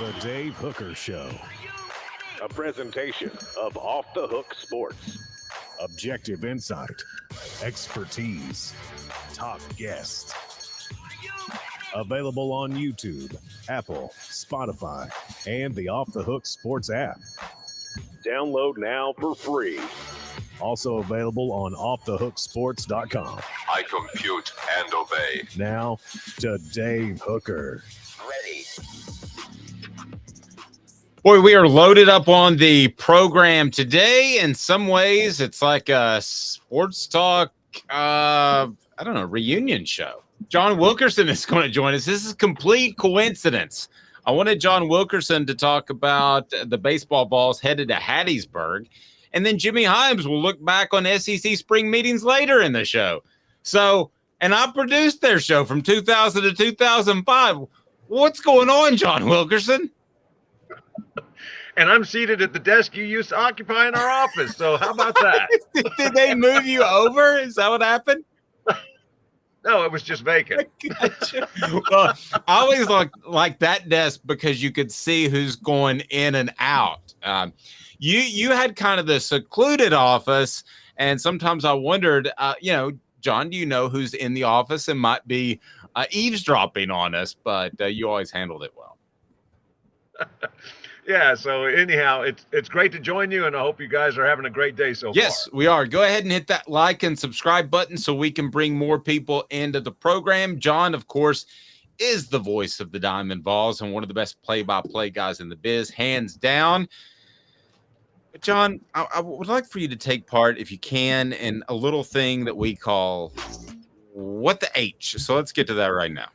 The Dave Hooker Show. A presentation of Off the Hook Sports. Objective insight, expertise, top guests. Available on YouTube, Apple, Spotify, and the Off the Hook Sports app. Download now for free. Also available on offthehooksports.com. I compute and obey. Now to Dave Hooker. Ready. Boy, we are loaded up on the program today. In some ways, it's like a sports talk, reunion show. John Wilkerson is going to join us. This is complete coincidence. I wanted John Wilkerson to talk about the baseball Vols headed to Hattiesburg, and then Jimmy Hyams will look back on SEC spring meetings later in the show. So, and I produced their show from 2000 to 2005. What's going on, John Wilkerson? And I'm seated at the desk you used to occupy in our office. So how about that? Did they move you over? Is that what happened? No, it was just vacant. Gotcha. Well, I always like that desk because you could see who's going in and out. You had kind of the secluded office, and sometimes I wondered, John, do you know who's in the office and might be eavesdropping on us? But you always handled it well. Yeah, so anyhow, it's great to join you, and I hope you guys are having a great day so far. Yes, we are. Go ahead and hit that like and subscribe button so we can bring more people into the program. John, of course, is the voice of the Diamond Vols and one of the best play-by-play guys in the biz, hands down. But John, I would like for you to take part, if you can, in a little thing that we call What the H. So let's get to that right now.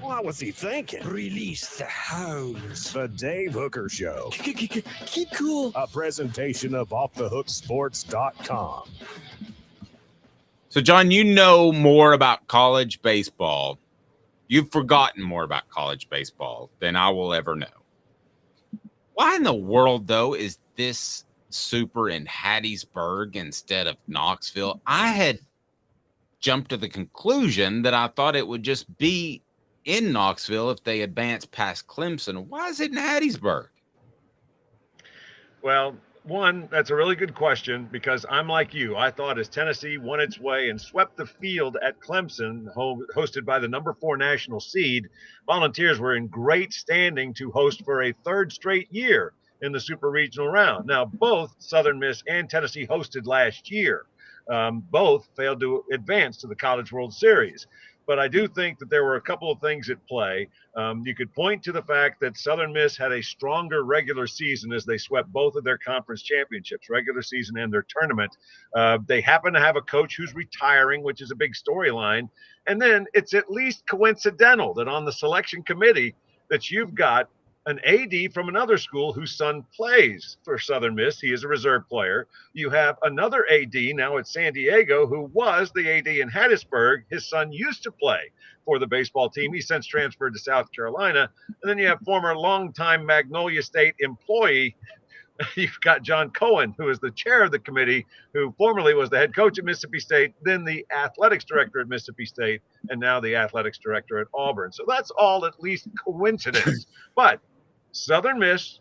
What was he thinking? Release the hounds. The Dave Hooker Show. Keep cool. A presentation of offthehooksports.com. So, John, you know more about college baseball. You've forgotten more about college baseball than I will ever know. Why in the world, though, is this super in Hattiesburg instead of Knoxville? I had jumped to the conclusion that I thought it would just be in Knoxville if they advanced past Clemson. Why is it in Hattiesburg? Well, one, that's a really good question because I'm like you. I thought as Tennessee won its way and swept the field at Clemson, hosted by the number 4 national seed, Volunteers were in great standing to host for a third straight year in the super regional round. Now, both Southern Miss and Tennessee hosted last year. Both failed to advance to the College World Series. But I do think that there were a couple of things at play. You could point to the fact that Southern Miss had a stronger regular season as they swept both of their conference championships, regular season and their tournament. They happen to have a coach who's retiring, which is a big storyline. And then it's at least coincidental that on the selection committee that you've got an AD from another school whose son plays for Southern Miss. He is a reserve player. You have another AD now at San Diego who was the AD in Hattiesburg. His son used to play for the baseball team. He since transferred to South Carolina. And then you have former longtime Magnolia State employee. You've got John Cohen, who is the chair of the committee, who formerly was the head coach at Mississippi State, then the athletics director at Mississippi State, and now the athletics director at Auburn. So that's all at least coincidence. But Southern Miss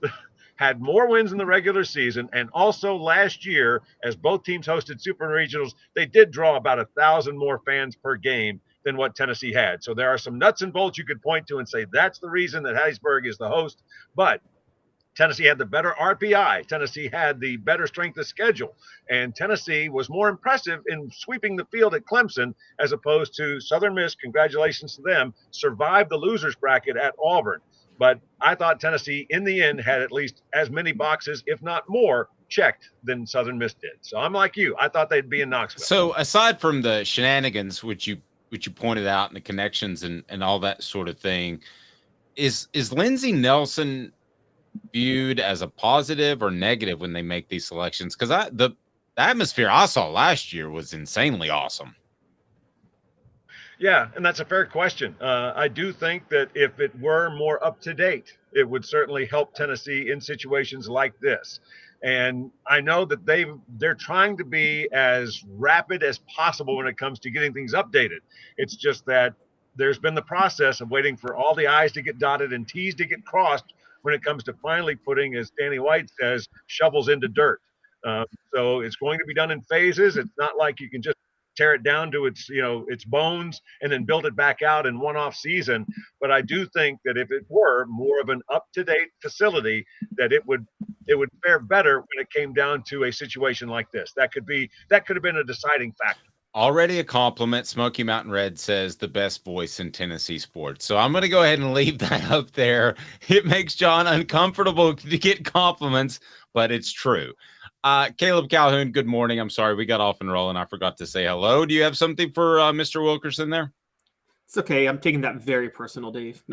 had more wins in the regular season, and also last year, as both teams hosted super regionals, they did draw about 1,000 more fans per game than what Tennessee had. So there are some nuts and bolts you could point to and say that's the reason that Hattiesburg is the host. But Tennessee had the better RPI. Tennessee had the better strength of schedule. And Tennessee was more impressive in sweeping the field at Clemson as opposed to Southern Miss. Congratulations to them. Survived the losers bracket at Auburn. But I thought Tennessee, in the end, had at least as many boxes, if not more, checked than Southern Miss did. So I'm like you. I thought they'd be in Knoxville. So aside from the shenanigans, which you pointed out, and the connections and all that sort of thing, is Lindsey Nelson viewed as a positive or negative when they make these selections? Because the atmosphere I saw last year was insanely awesome. Yeah, and that's a fair question. I do think that if it were more up to date, it would certainly help Tennessee in situations like this. And I know that they're trying to be as rapid as possible when it comes to getting things updated. It's just that there's been the process of waiting for all the I's to get dotted and T's to get crossed when it comes to finally putting, as Danny White says, shovels into dirt. So it's going to be done in phases. It's not like you can just tear it down to its bones and then build it back out in one off season. But I do think that if it were more of an up-to-date facility, that it would fare better when it came down to a situation like this. That could have been a deciding factor. Already a compliment. Smoky Mountain Red says the best voice in Tennessee sports. So I'm going to go ahead and leave that up there. It makes John uncomfortable to get compliments, but it's true. Caleb Calhoun, good morning. I'm sorry we got off and rolling. I forgot to say hello. Do you have something for Mr. Wilkerson there? It's okay. I'm taking that very personal, Dave.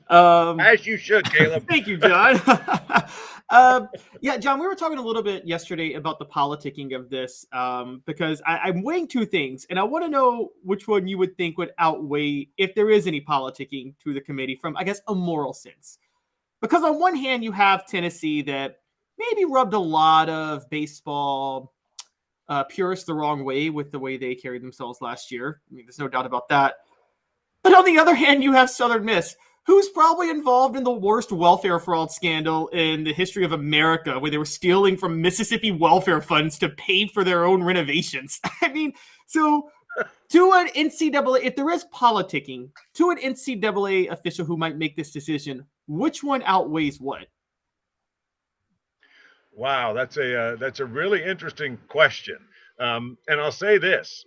As you should, Caleb. Thank you, John. Yeah, John, we were talking a little bit yesterday about the politicking of this because I'm weighing two things, and I want to know which one you would think would outweigh if there is any politicking to the committee from, I guess, a moral sense. Because on one hand, you have Tennessee that maybe rubbed a lot of baseball purists the wrong way with the way they carried themselves last year. I mean, there's no doubt about that. But on the other hand, you have Southern Miss, who's probably involved in the worst welfare fraud scandal in the history of America, where they were stealing from Mississippi welfare funds to pay for their own renovations. I mean, so to an NCAA, if there is politicking, to an NCAA official who might make this decision, which one outweighs what? Wow, that's a really interesting question. And I'll say this.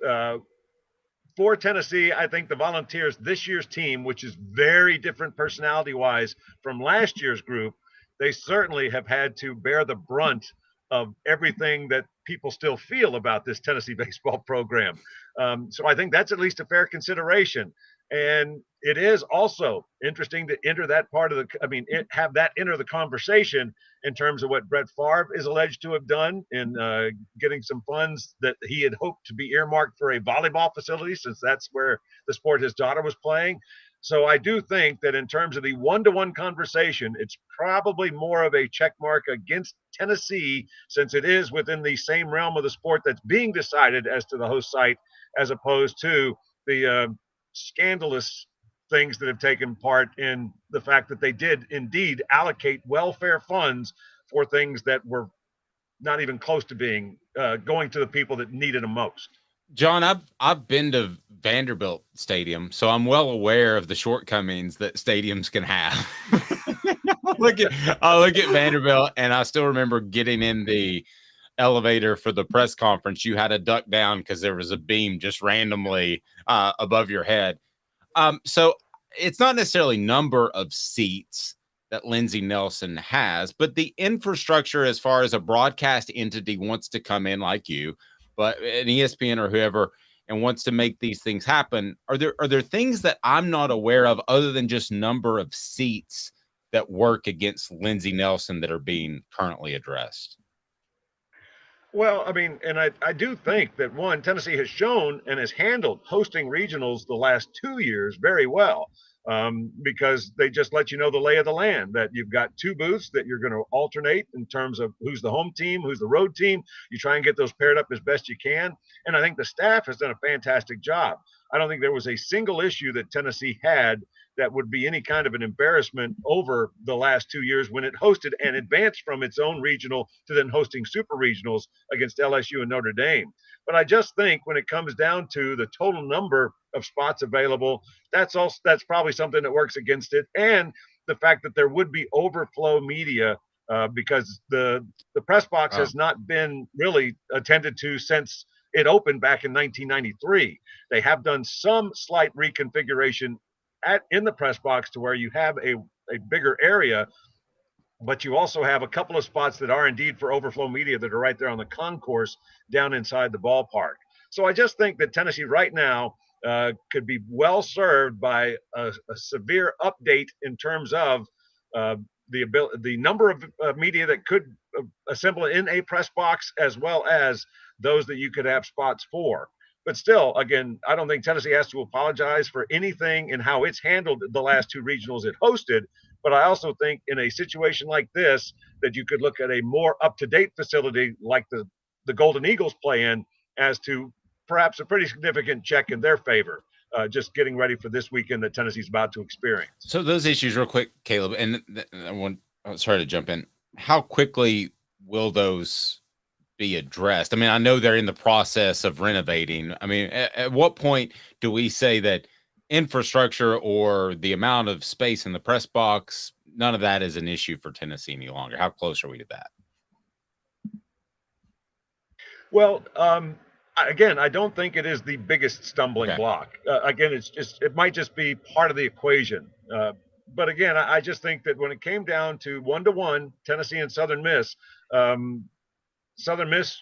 For Tennessee, I think the Volunteers, this year's team, which is very different personality-wise from last year's group, they certainly have had to bear the brunt of everything that people still feel about this Tennessee baseball program. So I think that's at least a fair consideration. And it is also interesting to enter that part of have that enter the conversation in terms of what Brett Favre is alleged to have done in getting some funds that he had hoped to be earmarked for a volleyball facility, since that's where the sport his daughter was playing. So I do think that in terms of the one-to-one conversation, it's probably more of a check mark against Tennessee, since it is within the same realm of the sport that's being decided as to the host site, as opposed to the scandalous things that have taken part in the fact that they did indeed allocate welfare funds for things that were not even close to being going to the people that needed them most. John, I've been to Vanderbilt Stadium, so I'm well aware of the shortcomings that stadiums can have. I look at Vanderbilt, and I still remember getting in the elevator for the press conference. You had to duck down because there was a beam just randomly above your head. So it's not necessarily number of seats that Lindsey Nelson has, but the infrastructure as far as a broadcast entity wants to come in like you, but an ESPN or whoever, and wants to make these things happen. Are there things that I'm not aware of other than just number of seats that work against Lindsey Nelson that are being currently addressed? Well, I mean, and I do think that, one, Tennessee has shown and has handled hosting regionals the last 2 years very well, because they just let you know the lay of the land, that you've got two booths that you're going to alternate in terms of who's the home team, who's the road team. You try and get those paired up as best you can. And I think the staff has done a fantastic job. I don't think there was a single issue that Tennessee had that would be any kind of an embarrassment over the last 2 years when it hosted and advanced from its own regional to then hosting super regionals against LSU and Notre Dame. But I just think when it comes down to the total number of spots available, that's probably something that works against it. And the fact that there would be overflow media because the press box has not been really attended to since it opened back in 1993. They have done some slight reconfiguration in the press box to where you have a bigger area, but you also have a couple of spots that are indeed for overflow media that are right there on the concourse down inside the ballpark. So I just think that Tennessee right now could be well served by a severe update in terms of the number of media that could assemble in a press box, as well as those that you could have spots for. But still, again, I don't think Tennessee has to apologize for anything in how it's handled the last two regionals it hosted. But I also think in a situation like this, that you could look at a more up-to-date facility like the Golden Eagles play in, as to perhaps a pretty significant check in their favor. just getting ready for this weekend that Tennessee's about to experience. So those issues, real quick, Caleb, and sorry to jump in. How quickly will those be addressed? I mean, I know they're in the process of renovating. I mean, at what point do we say that infrastructure or the amount of space in the press box, none of that is an issue for Tennessee any longer? How close are we to that? Well, again, I don't think it is the biggest stumbling block. Again, it might just be part of the equation. But again, I just think that when it came down to 1-1, Tennessee and Southern Miss, Southern Miss,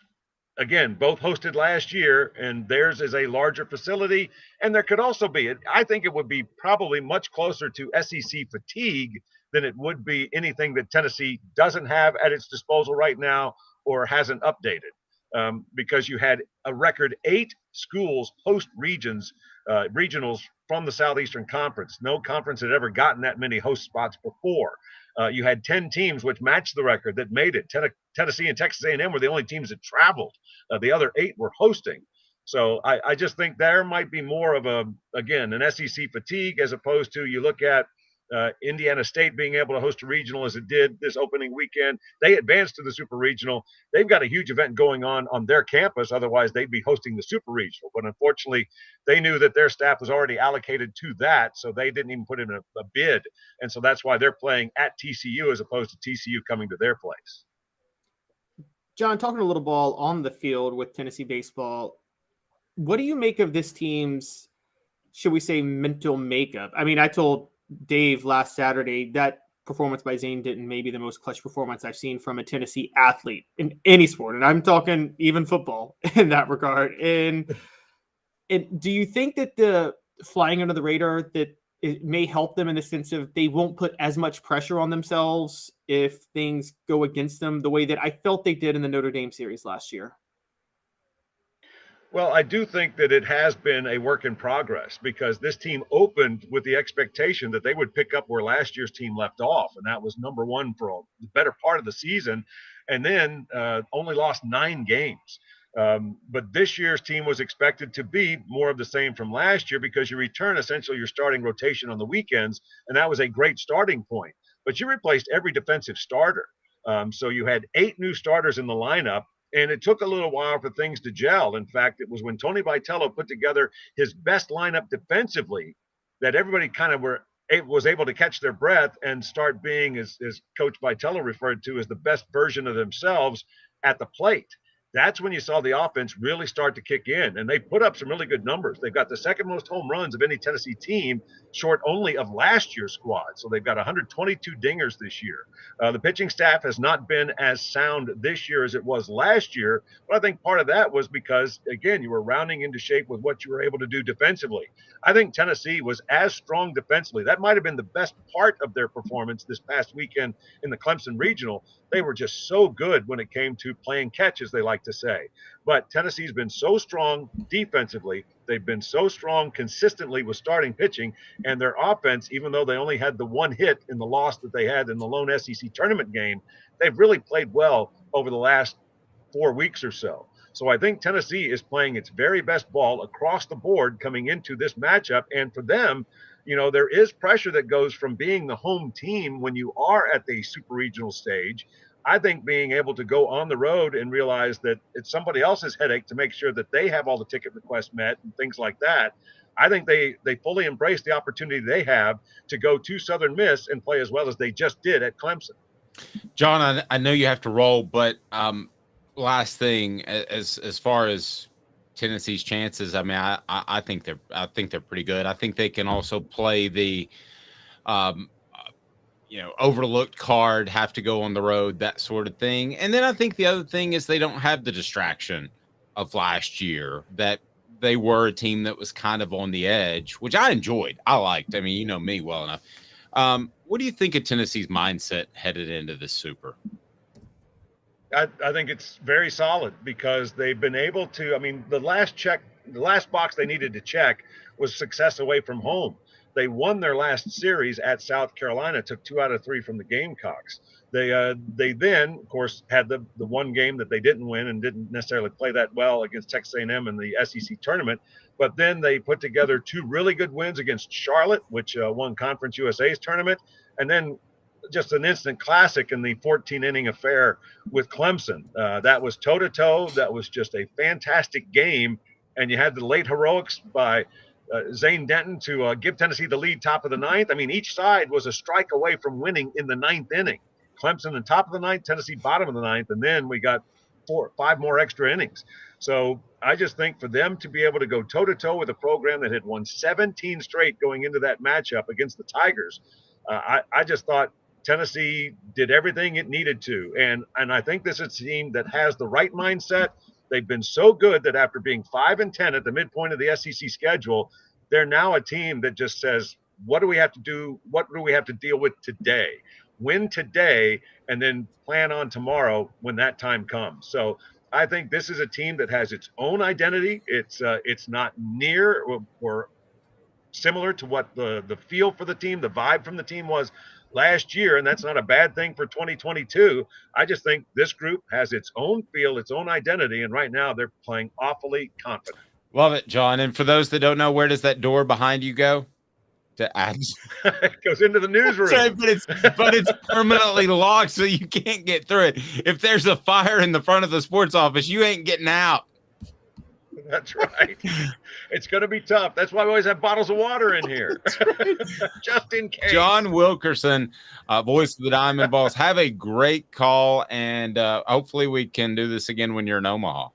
again, both hosted last year, and theirs is a larger facility. And there could also be, I think it would be probably much closer to SEC fatigue than it would be anything that Tennessee doesn't have at its disposal right now or hasn't updated. Because you had a record 8 schools host regionals from the Southeastern Conference. No conference had ever gotten that many host spots before. You had 10 teams which matched the record that made it. Tennessee and Texas A&M were the only teams that traveled. The other 8 were hosting. So I just think there might be more of an SEC fatigue as opposed to you look at Indiana State being able to host a regional as it did this opening weekend. They advanced to the super regional. They've got a huge event going on their campus. Otherwise, they'd be hosting the super regional. But unfortunately, they knew that their staff was already allocated to that, so they didn't even put in a bid. And so that's why they're playing at TCU as opposed to TCU coming to their place. John, talking a little ball on the field with Tennessee baseball, what do you make of this team's, should we say, mental makeup? I mean, I told Dave last Saturday that performance by Zane Denton may be the most clutch performance I've seen from a Tennessee athlete in any sport. And I'm talking even football in that regard. And do you think that the flying under the radar, that it may help them in the sense of they won't put as much pressure on themselves if things go against them the way that I felt they did in the Notre Dame series last year? Well, I do think that it has been a work in progress because this team opened with the expectation that they would pick up where last year's team left off, and that was number 1 for the better part of the season, and then only lost 9 games. But this year's team was expected to be more of the same from last year because you return essentially your starting rotation on the weekends, and that was a great starting point. But you replaced every defensive starter. So you had 8 new starters in the lineup, and it took a little while for things to gel. In fact, it was when Tony Vitello put together his best lineup defensively that everybody kind of was able to catch their breath and start being, as Coach Vitello referred to, as the best version of themselves at the plate. That's when you saw the offense really start to kick in, and they put up some really good numbers. They've got the second most home runs of any Tennessee team, short only of last year's squad. So they've got 122 dingers this year. The pitching staff has not been as sound this year as it was last year, but I think part of that was because, again, you were rounding into shape with what you were able to do defensively. I think Tennessee was as strong defensively. That might have been the best part of their performance this past weekend in the Clemson Regional. They were just so good when it came to playing catch, as they like to say. But Tennessee's been so strong defensively. They've been so strong consistently with starting pitching, and their offense, even though they only had the 1 hit in the loss that they had in the lone SEC tournament game, they've really played well over the last 4 weeks or so. So I think Tennessee is playing its very best ball across the board coming into this matchup. And for them, there is pressure that goes from being the home team when you are at the super regional stage. I think being able to go on the road and realize that it's somebody else's headache to make sure that they have all the ticket requests met and things like that. I think they fully embrace the opportunity they have to go to Southern Miss and play as well as they just did at Clemson. John, I know you have to roll, but last thing, as far as Tennessee's chances, I mean, I think they're pretty good. I think they can also play the overlooked card, have to go on the road, that sort of thing. And then I think the other thing is they don't have the distraction of last year, that they were a team that was kind of on the edge, which I enjoyed. I liked. I mean, you know me well enough. What do you think of Tennessee's mindset headed into this Super? I think it's very solid because they've been able to, I mean, the last box they needed to check was success away from home. They won their last series at South Carolina, took 2 out of 3 from the Gamecocks. They then, of course, had the one game that they didn't win and didn't necessarily play that well against Texas A&M in the SEC tournament. But then they put together 2 really good wins against Charlotte, which won Conference USA's tournament, and then just an instant classic in the 14-inning affair with Clemson. That was toe-to-toe. That was just a fantastic game. And you had the late heroics by Zane Denton to give Tennessee the lead top of the 9th. I mean, each side was a strike away from winning in the 9th inning. Clemson in top of the 9th, Tennessee bottom of the 9th, and then we got 5 more extra innings. So I just think for them to be able to go toe-to-toe with a program that had won 17 straight going into that matchup against the Tigers, I just thought Tennessee did everything it needed to. And I think this is a team that has the right mindset. They've been so good that after being 5-10 at the midpoint of the SEC schedule, they're now a team that just says, what do we have to do? What do we have to deal with today? Win today and then plan on tomorrow when that time comes. So I think this is a team that has its own identity. It's not near or similar to what the feel for the team, the vibe from the team was last year, and that's not a bad thing for 2022. I just think this group has its own feel, its own identity, and right now they're playing awfully confident. Love it, John. And for those that don't know, where does that door behind you go? To ads. It goes into the newsroom. Right, but it's permanently locked, so you can't get through it. If there's a fire in the front of the sports office, you ain't getting out. That's right. It's going to be tough. That's why we always have bottles of water in here, right. Just in case. John Wilkerson, voice of the Diamond Vols. Have a great call, and hopefully we can do this again when you're in Omaha.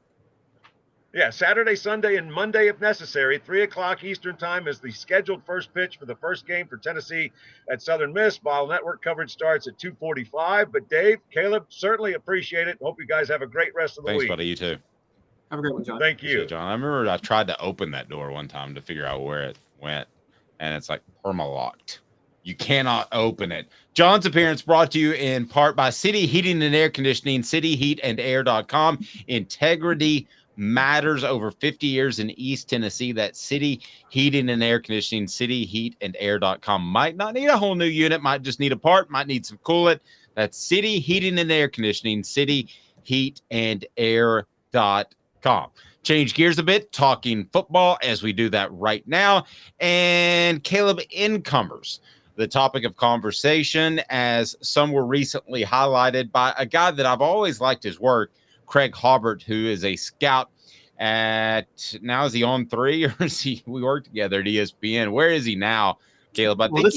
Yeah, Saturday, Sunday, and Monday if necessary. 3 o'clock Eastern time is the scheduled first pitch for the first game for Tennessee at Southern Miss. Vol Network coverage starts at 2:45. But Dave, Caleb, certainly appreciate it. Hope you guys have a great rest of the week. Thanks, buddy. You too. Have a great one, John. Thank you. John. I remember I tried to open that door one time to figure out where it went, and it's like perma-locked. You cannot open it. John's appearance brought to you in part by City Heating and Air Conditioning, cityheatandair.com. Integrity matters. Over 50 years in East Tennessee. That's City Heating and Air Conditioning, cityheatandair.com. Might not need a whole new unit, might just need a part, might need some coolant. That's City Heating and Air Conditioning, cityheatandair.com. Change gears a bit, talking football as we do that right now. And Caleb, newcomers, the topic of conversation, as some were recently highlighted by a guy that I've always liked his work, Craig Hobart, who is a scout at, now is he on 3 or is he, we work together at ESPN? Where is he now, Caleb? I think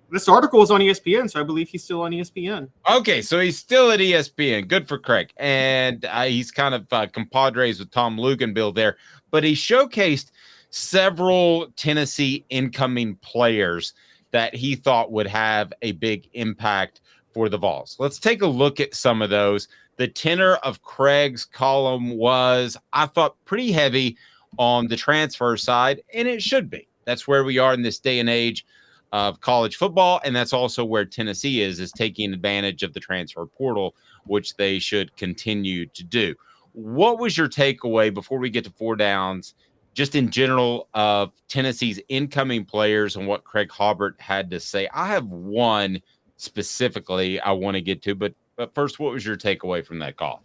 this article is on ESPN, so I believe he's still on ESPN. Okay, so he's still at ESPN. Good for Craig. And he's kind of compadres with Tom Luganbill there. But he showcased several Tennessee incoming players that he thought would have a big impact for the Vols. Let's take a look at some of those. The tenor of Craig's column was, I thought, pretty heavy on the transfer side, and it should be. That's where we are in this day and age of college football, and that's also where Tennessee is taking advantage of the transfer portal, which they should continue to do. What was your takeaway before we get to 4 downs, just in general, of Tennessee's incoming players and what Craig Hobart had to say? I have one specifically I want to get to, but first, what was your takeaway from that call?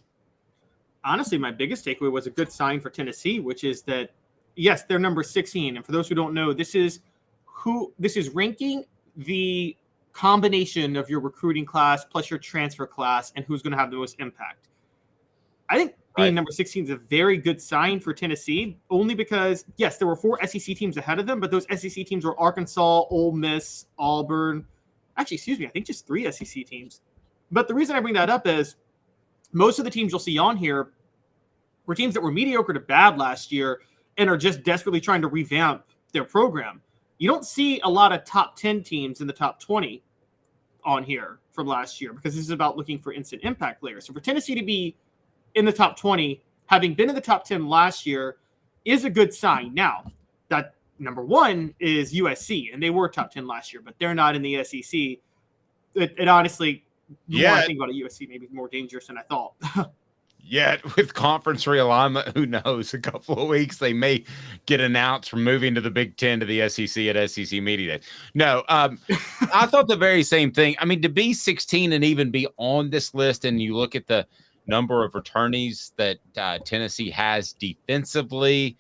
Honestly, my biggest takeaway was a good sign for Tennessee, which is that, yes, they're number 16. And for those who don't know, this is ranking the combination of your recruiting class plus your transfer class and who's going to have the most impact. I think being number 16 is a very good sign for Tennessee, only because, yes, there were 4 SEC teams ahead of them, but those SEC teams were Arkansas, Ole Miss, Auburn. Actually, excuse me, I think just 3 SEC teams. But the reason I bring that up is most of the teams you'll see on here were teams that were mediocre to bad last year and are just desperately trying to revamp their program. You don't see a lot of top 10 teams in the top 20 on here from last year because this is about looking for instant impact players. So for Tennessee to be in the top 20, having been in the top 10 last year, is a good sign. Now, that number 1 is USC, and they were top 10 last year, but they're not in the SEC. It honestly... The more I think about it, USC maybe more dangerous than I thought. Yet with conference realignment, who knows? A couple of weeks they may get announced from moving to the Big Ten to the SEC at SEC Media Day. No, I thought the very same thing. I mean, to be 16 and even be on this list, and you look at the number of returnees that Tennessee has defensively,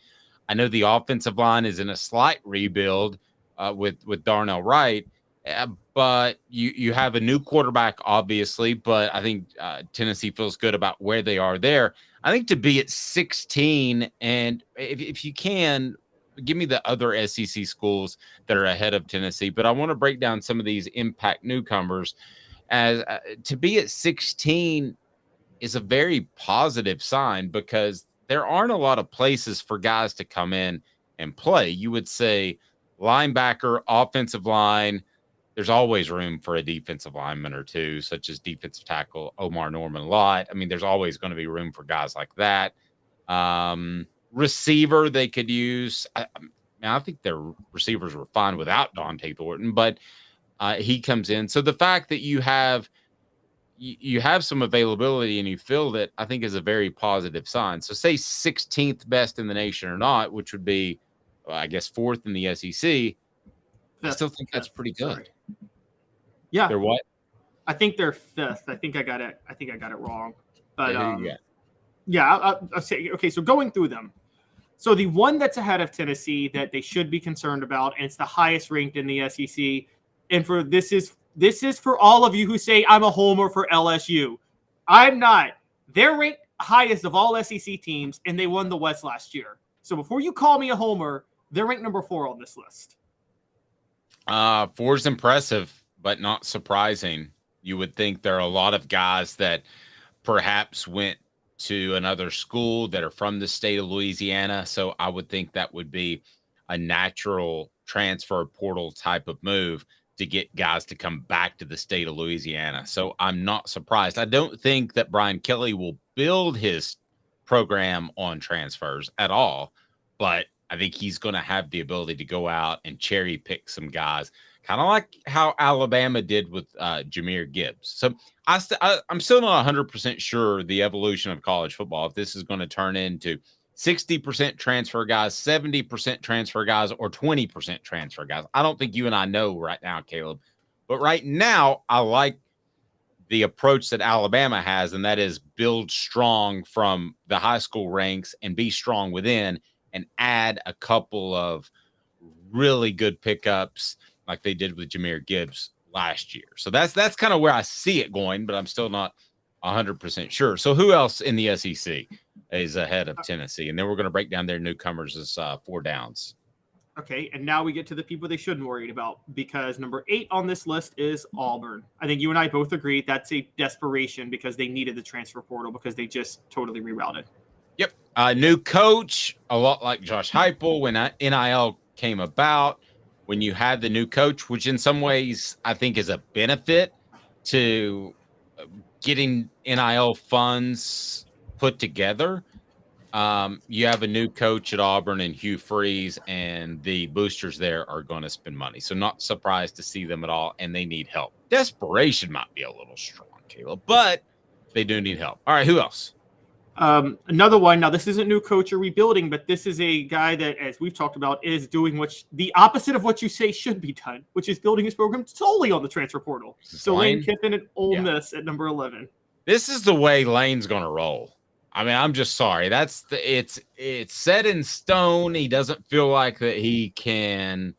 I know the offensive line is in a slight rebuild with Darnell Wright, but you have a new quarterback, obviously, but I think Tennessee feels good about where they are there. I think to be at 16, and if you can, give me the other SEC schools that are ahead of Tennessee, but I want to break down some of these impact newcomers. As to be at 16 is a very positive sign because there aren't a lot of places for guys to come in and play. You would say linebacker, offensive line. There's always room for a defensive lineman or two, such as defensive tackle Omar Norman Lott. I mean, there's always going to be room for guys like that. Receiver they could use. I think their receivers were fine without Dante Thornton, but he comes in. So the fact that you have some availability and you fill it, I think is a very positive sign. So say 16th best in the nation or not, which would be, I guess, 4th in the SEC. I still think that's pretty good. Sorry. Yeah. They're what? I think they're 5th. I think I got it wrong. But I'll say, okay, so going through them. So the one that's ahead of Tennessee that they should be concerned about, and it's the highest ranked in the SEC, and for this is for all of you who say I'm a homer for LSU. I'm not. They're ranked highest of all SEC teams, and they won the West last year. So before you call me a homer, they're ranked number 4 on this list. 4 is impressive, but not surprising. You would think there are a lot of guys that perhaps went to another school that are from the state of Louisiana. So I would think that would be a natural transfer portal type of move to get guys to come back to the state of Louisiana. So I'm not surprised. I don't think that Brian Kelly will build his program on transfers at all, but I think he's going to have the ability to go out and cherry pick some guys, kind of like how Alabama did with Jahmyr Gibbs. So I'm still not 100% sure the evolution of college football, if this is going to turn into 60% transfer guys, 70% transfer guys, or 20% transfer guys. I don't think you and I know right now, Caleb. But right now, I like the approach that Alabama has, and that is build strong from the high school ranks and be strong within and add a couple of really good pickups like they did with Jahmyr Gibbs last year. So that's kind of where I see it going, but I'm still not 100% sure. So who else in the SEC is ahead of Tennessee? And then we're going to break down their newcomers as 4 downs. Okay, and now we get to the people they shouldn't worry about, because number 8 on this list is Auburn. I think you and I both agree that's a desperation because they needed the transfer portal because they just totally rerouted. Yep. New coach, a lot like Josh Heupel when NIL came about. When you had the new coach, which in some ways I think is a benefit to getting NIL funds put together. You have a new coach at Auburn and Hugh Freeze, and the boosters there are going to spend money. So not surprised to see them at all, and they need help. Desperation might be a little strong, Caleb, but they do need help. All right, who else? Another one. Now, this isn't new coach or rebuilding, but this is a guy that, as we've talked about, is doing the opposite of what you say should be done, which is building his program solely on the transfer portal. So Lane Kiffin at Ole Miss at number 11. This is the way Lane's going to roll. I mean, I'm just sorry. It's set in stone. He doesn't feel like that he can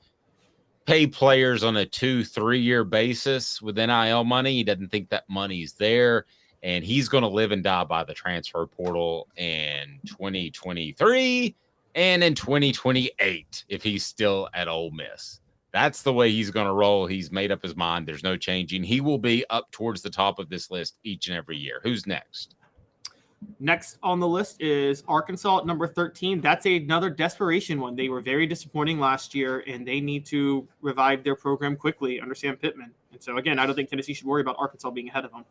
pay players on a 2-3 year basis with NIL money. He doesn't think that money's there. And he's going to live and die by the transfer portal in 2023 and in 2028 if he's still at Ole Miss. That's the way he's going to roll. He's made up his mind. There's no changing. He will be up towards the top of this list each and every year. Who's next? Next on the list is Arkansas at number 13. That's another desperation one. They were very disappointing last year, and they need to revive their program quickly under Sam Pittman. And so, again, I don't think Tennessee should worry about Arkansas being ahead of them.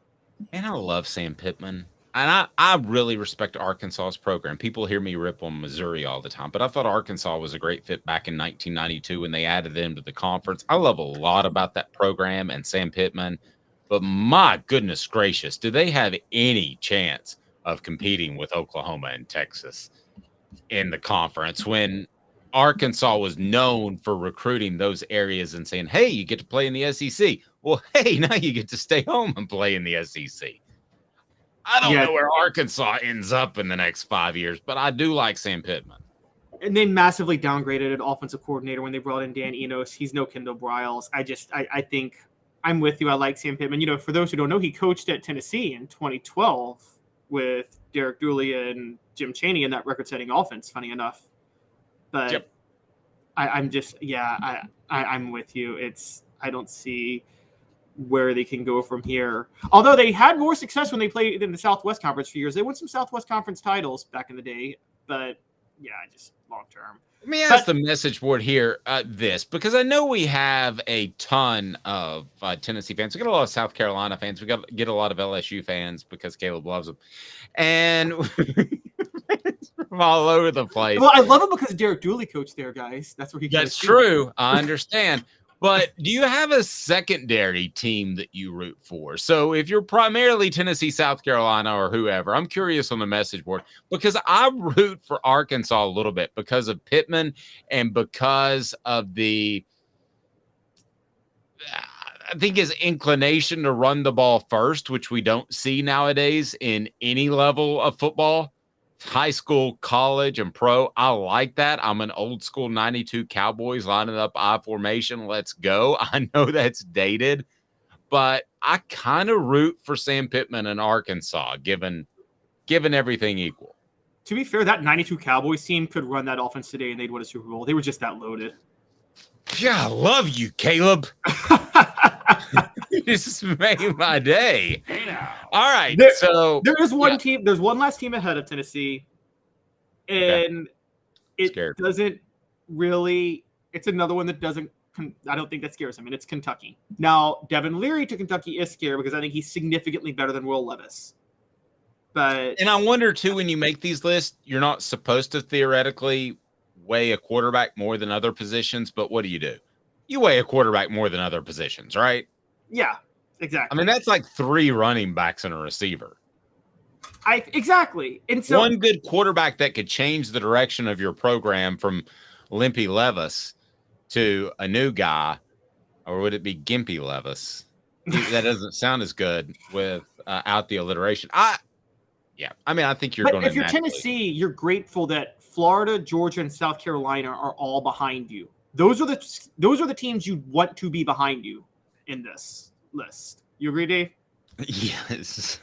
And I love Sam Pittman. And I really respect Arkansas's program. People hear me rip on Missouri all the time, but I thought Arkansas was a great fit back in 1992 when they added them to the conference. I love a lot about that program and Sam Pittman, but my goodness gracious, do they have any chance of competing with Oklahoma and Texas in the conference when Arkansas was known for recruiting those areas and saying, hey, you get to play in the SEC. Well, hey, now you get to stay home and play in the SEC. I don't know where Arkansas ends up in the next 5 years, but I do like Sam Pittman. and they massively downgraded an offensive coordinator when they brought in Dan Enos. He's no Kendall Briles. I think I'm with you. I like Sam Pittman. You know, for those who don't know, he coached at Tennessee in 2012 with Derek Dooley and Jim Chaney in that record-setting offense, funny enough. But Yep. I'm with you. I don't see where they can go from here. Although they had more success when they played in the Southwest Conference for years. They won some Southwest Conference titles back in the day, but yeah, just long term. Let me ask the message board here this, because I know we have a ton of Tennessee fans. We got a lot of South Carolina fans. We get a lot of LSU fans because Caleb loves them. And from all over the place. Well, I love him because Derek Dooley coached there, guys. That's where he. That's true. I understand. But do you have a secondary team that you root for? So if you're primarily Tennessee, South Carolina, or whoever, I'm curious on the message board, because I root for Arkansas a little bit because of Pittman and because of I think his inclination to run the ball first, which we don't see nowadays in any level of football. High school, college, and pro. I like that. I'm an old school 92 Cowboys lining up I formation. Let's go. I know that's dated, but I kind of root for Sam Pittman in Arkansas, given everything equal. To be fair, that 92 Cowboys team could run that offense today and they'd win a Super Bowl. They were just that loaded. Yeah, I love you, Caleb. You just made my day. All right. There is one team. There's one last team ahead of Tennessee, and it doesn't really. It's another one that doesn't. I don't think that scares him, and it's Kentucky. Now, Devin Leary to Kentucky is scary because I think he's significantly better than Will Levis. And I wonder too, when you make these lists, you're not supposed to theoretically weigh a quarterback more than other positions, but what do? You weigh a quarterback more than other positions, right? Yeah, exactly. I mean, that's like 3 running backs and a receiver. Exactly. And so one good quarterback that could change the direction of your program from Limpy Levis to a new guy, or would it be Gimpy Levis? That doesn't sound as good without the alliteration. I think you're going to. If you're Tennessee, you're grateful that Florida, Georgia, and South Carolina are all behind you. Those are the teams you want to be behind you in this list. You agree, Dave? Yes,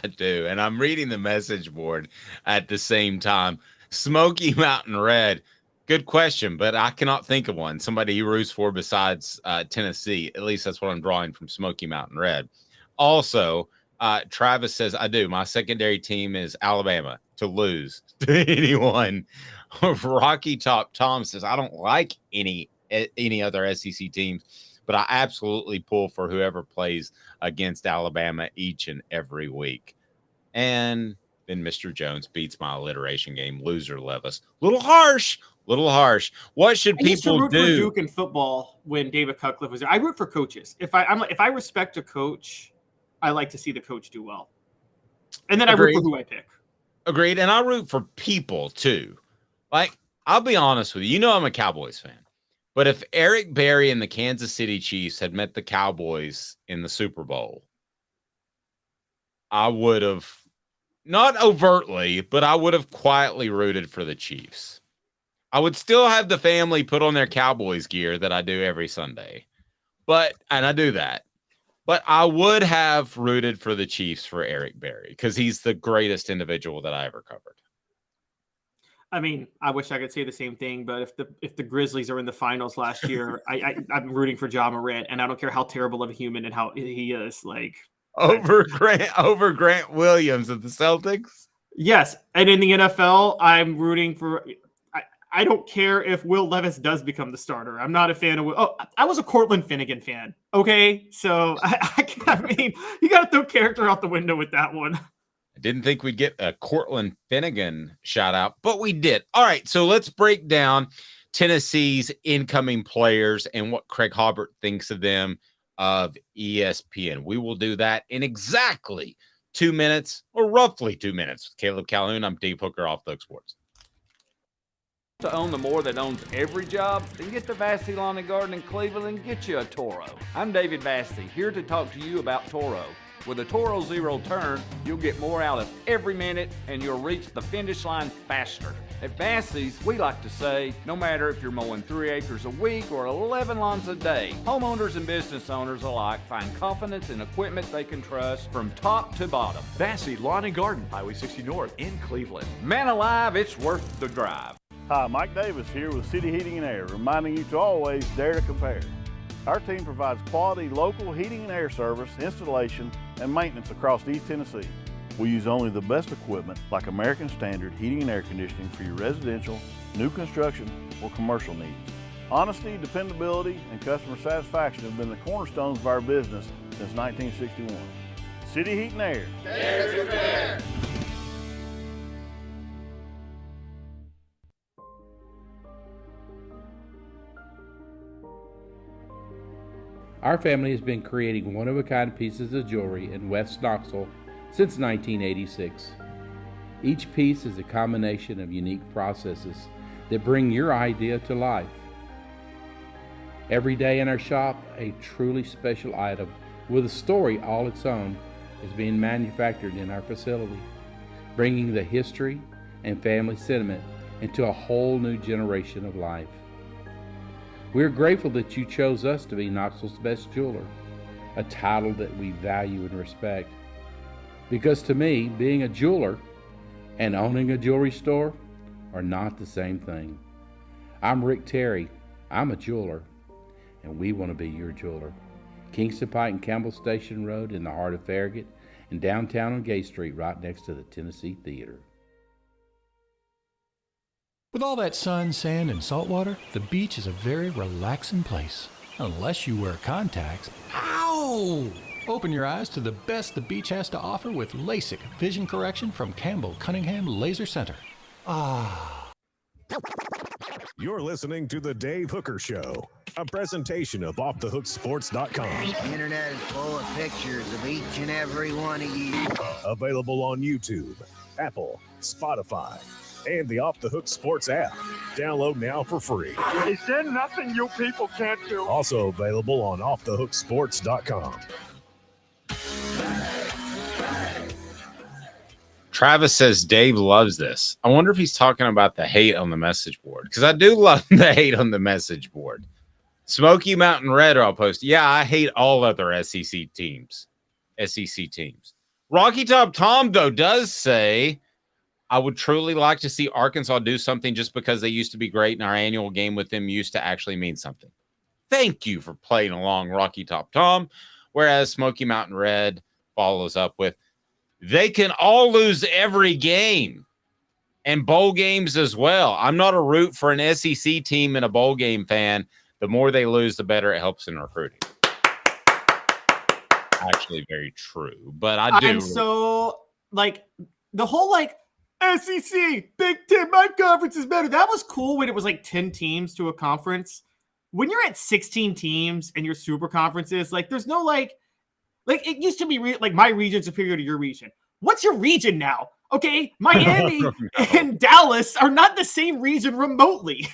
I do. And I'm reading the message board at the same time. Smoky Mountain Red. Good question, but I cannot think of one. Somebody he roots for besides Tennessee. At least that's what I'm drawing from Smoky Mountain Red. Also, Travis says, I do. My secondary team is Alabama to lose to anyone. Rocky Top Tom says, I don't like any other SEC teams, but I absolutely pull for whoever plays against Alabama each and every week. And then Mr. Jones beats my alliteration game. Loser Levis. Little harsh. What should people root do? For Duke in football when David Cutcliffe was there. I root for coaches. If I respect a coach, I like to see the coach do well. And then Agreed. I root for who I pick. Agreed. And I root for people too. Like, I'll be honest with you. You know I'm a Cowboys fan. But if Eric Berry and the Kansas City Chiefs had met the Cowboys in the Super Bowl, I would have, not overtly, but I would have quietly rooted for the Chiefs. I would still have the family put on their Cowboys gear that I do every Sunday. And I do that. But I would have rooted for the Chiefs for Eric Berry because he's the greatest individual that I ever covered. I mean, I wish I could say the same thing, but if the Grizzlies are in the finals last year, I'm rooting for Ja Morant, and I don't care how terrible of a human and how he is. Like over Grant Williams of the Celtics. Yes, and in the NFL, I'm rooting for. I don't care if Will Levis does become the starter. I'm not a fan of. I was a Cortland Finnegan fan. Okay, so I mean, you got to throw character out the window with that one. I didn't think we'd get a Cortland Finnegan shout out, but we did. All right, so let's break down Tennessee's incoming players and what Craig Hobart thinks of them of ESPN. We will do that in exactly 2 minutes, or roughly 2 minutes. With Caleb Calhoun, I'm Dave Hooker, Off the Hook Sports. To own the more that owns every job, then get to Vassy Lawn and Garden in Cleveland and get you a Toro. I'm David Vassy, here to talk to you about Toro. With a Toro Zero turn, you'll get more out of every minute and you'll reach the finish line faster. At Bassey's, we like to say, no matter if you're mowing 3 acres a week or 11 lawns a day, homeowners and business owners alike find confidence in equipment they can trust from top to bottom. Bassey Lawn and Garden, Highway 60 North in Cleveland. Man alive, it's worth the drive. Hi, Mike Davis here with City Heating and Air, reminding you to always dare to compare. Our team provides quality local heating and air service, installation, and maintenance across East Tennessee. We use only the best equipment like American Standard heating and air conditioning for your residential, new construction, or commercial needs. Honesty, dependability, and customer satisfaction have been the cornerstones of our business since 1961. City Heat and Air. Dare to compare. Our family has been creating one-of-a-kind pieces of jewelry in West Knoxville since 1986. Each piece is a combination of unique processes that bring your idea to life. Every day in our shop, a truly special item with a story all its own is being manufactured in our facility, bringing the history and family sentiment into a whole new generation of life. We're grateful that you chose us to be Knoxville's best jeweler, a title that we value and respect. Because to me, being a jeweler and owning a jewelry store are not the same thing. I'm Rick Terry, I'm a jeweler, and we want to be your jeweler. Kingston Pike and Campbell Station Road in the heart of Farragut, and downtown on Gay Street right next to the Tennessee Theater. With all that sun, sand, and salt water, the beach is a very relaxing place. Unless you wear contacts. Ow! Open your eyes to the best the beach has to offer with LASIK vision correction from Campbell Cunningham Laser Center. Ah. You're listening to The Dave Hooker Show, a presentation of OffTheHookSports.com. The internet is full of pictures of each and every one of you. Available on YouTube, Apple, Spotify, and the Off the Hook Sports app. Download now for free. Is there nothing you people can't do? Also available on OffTheHookSports.com. Travis says Dave loves this. I wonder if he's talking about the hate on the message board, because I do love the hate on the message board. Smoky Mountain Red, I'll post. Yeah, I hate all other SEC teams. Rocky Top Tom, though, does say, I would truly like to see Arkansas do something just because they used to be great and our annual game with them used to actually mean something. Thank you for playing along, Rocky Top Tom. Whereas Smoky Mountain Red follows up with, they can all lose every game and bowl games as well. I'm not a root for an SEC team and a bowl game fan. The more they lose, the better it helps in recruiting. Actually, very true. But I do. I'm so, like, the whole, like, SEC, Big Ten, my conference is better. That was cool when it was like 10 teams to a conference. When you're at 16 teams and your super conferences, like there's no like it used to be like my region superior to your region. What's your region now? Okay, Miami and Dallas are not the same region remotely.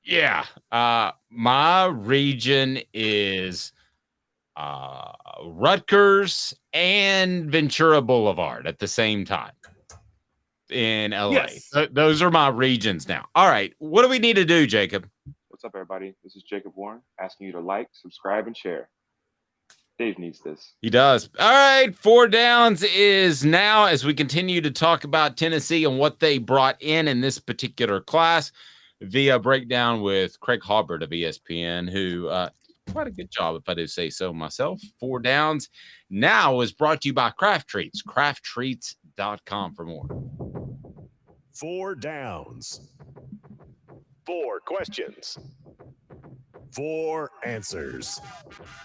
Yeah, my region is Rutgers and Ventura Boulevard at the same time. In LA. Yes. Those are my regions now. All right. What do we need to do, Jacob? What's up, everybody? This is Jacob Warren asking you to like, subscribe, and share. Dave needs this. He does. All right. 4 Downs is now, as we continue to talk about Tennessee and what they brought in this particular class via breakdown with Craig Hobart of ESPN, who quite a good job, if I do say so myself. 4 Downs now is brought to you by Craft Treats. CraftTreats.com for more. 4 Downs. 4 questions. 4 answers.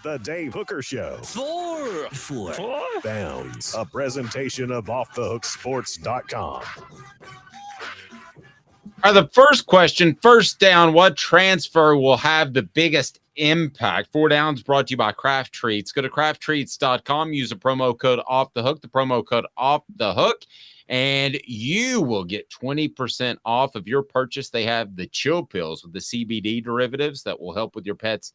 The Dave Hooker Show. 4 Downs. A presentation of OffTheHookSports.com. All right, the first question, first down, what transfer will have the biggest impact? 4 Downs brought to you by Craft Treats. Go to crafttreats.com, use the promo code OFFTHEHOOK, the promo code OFFTHEHOOK, and you will get 20% off of your purchase. They have the chill pills with the CBD derivatives that will help with your pet's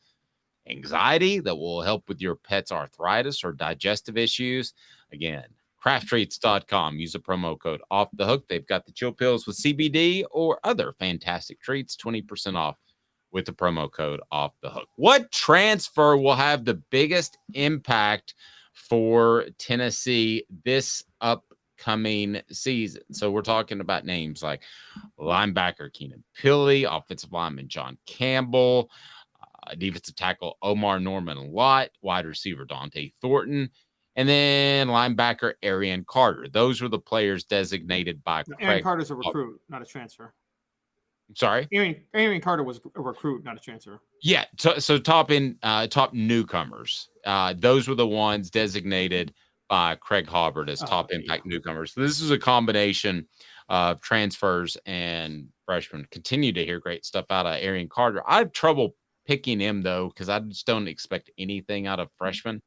anxiety that will help with your pet's arthritis or digestive issues. Again, crafttreats.com. Use the promo code Off the Hook. They've got the chill pills with CBD or other fantastic treats, 20% off with the promo code Off the Hook. What transfer will have the biggest impact for Tennessee this upcoming season? So we're talking about names like linebacker Keenan Pili, offensive lineman John Campbell, defensive tackle Omar Norman Lott, wide receiver Dante Thornton, and then linebacker Arian Carter. Those were the players designated by Craig. Aaron Carter's a recruit, not a transfer. Sorry? Aaron Carter was a recruit, not a transfer. Yeah, so top newcomers. Those were the ones designated by Craig Hobart as top impact newcomers. So this is a combination of transfers and freshmen. Continue to hear great stuff out of Arian Carter. I have trouble picking him, though, because I just don't expect anything out of freshmen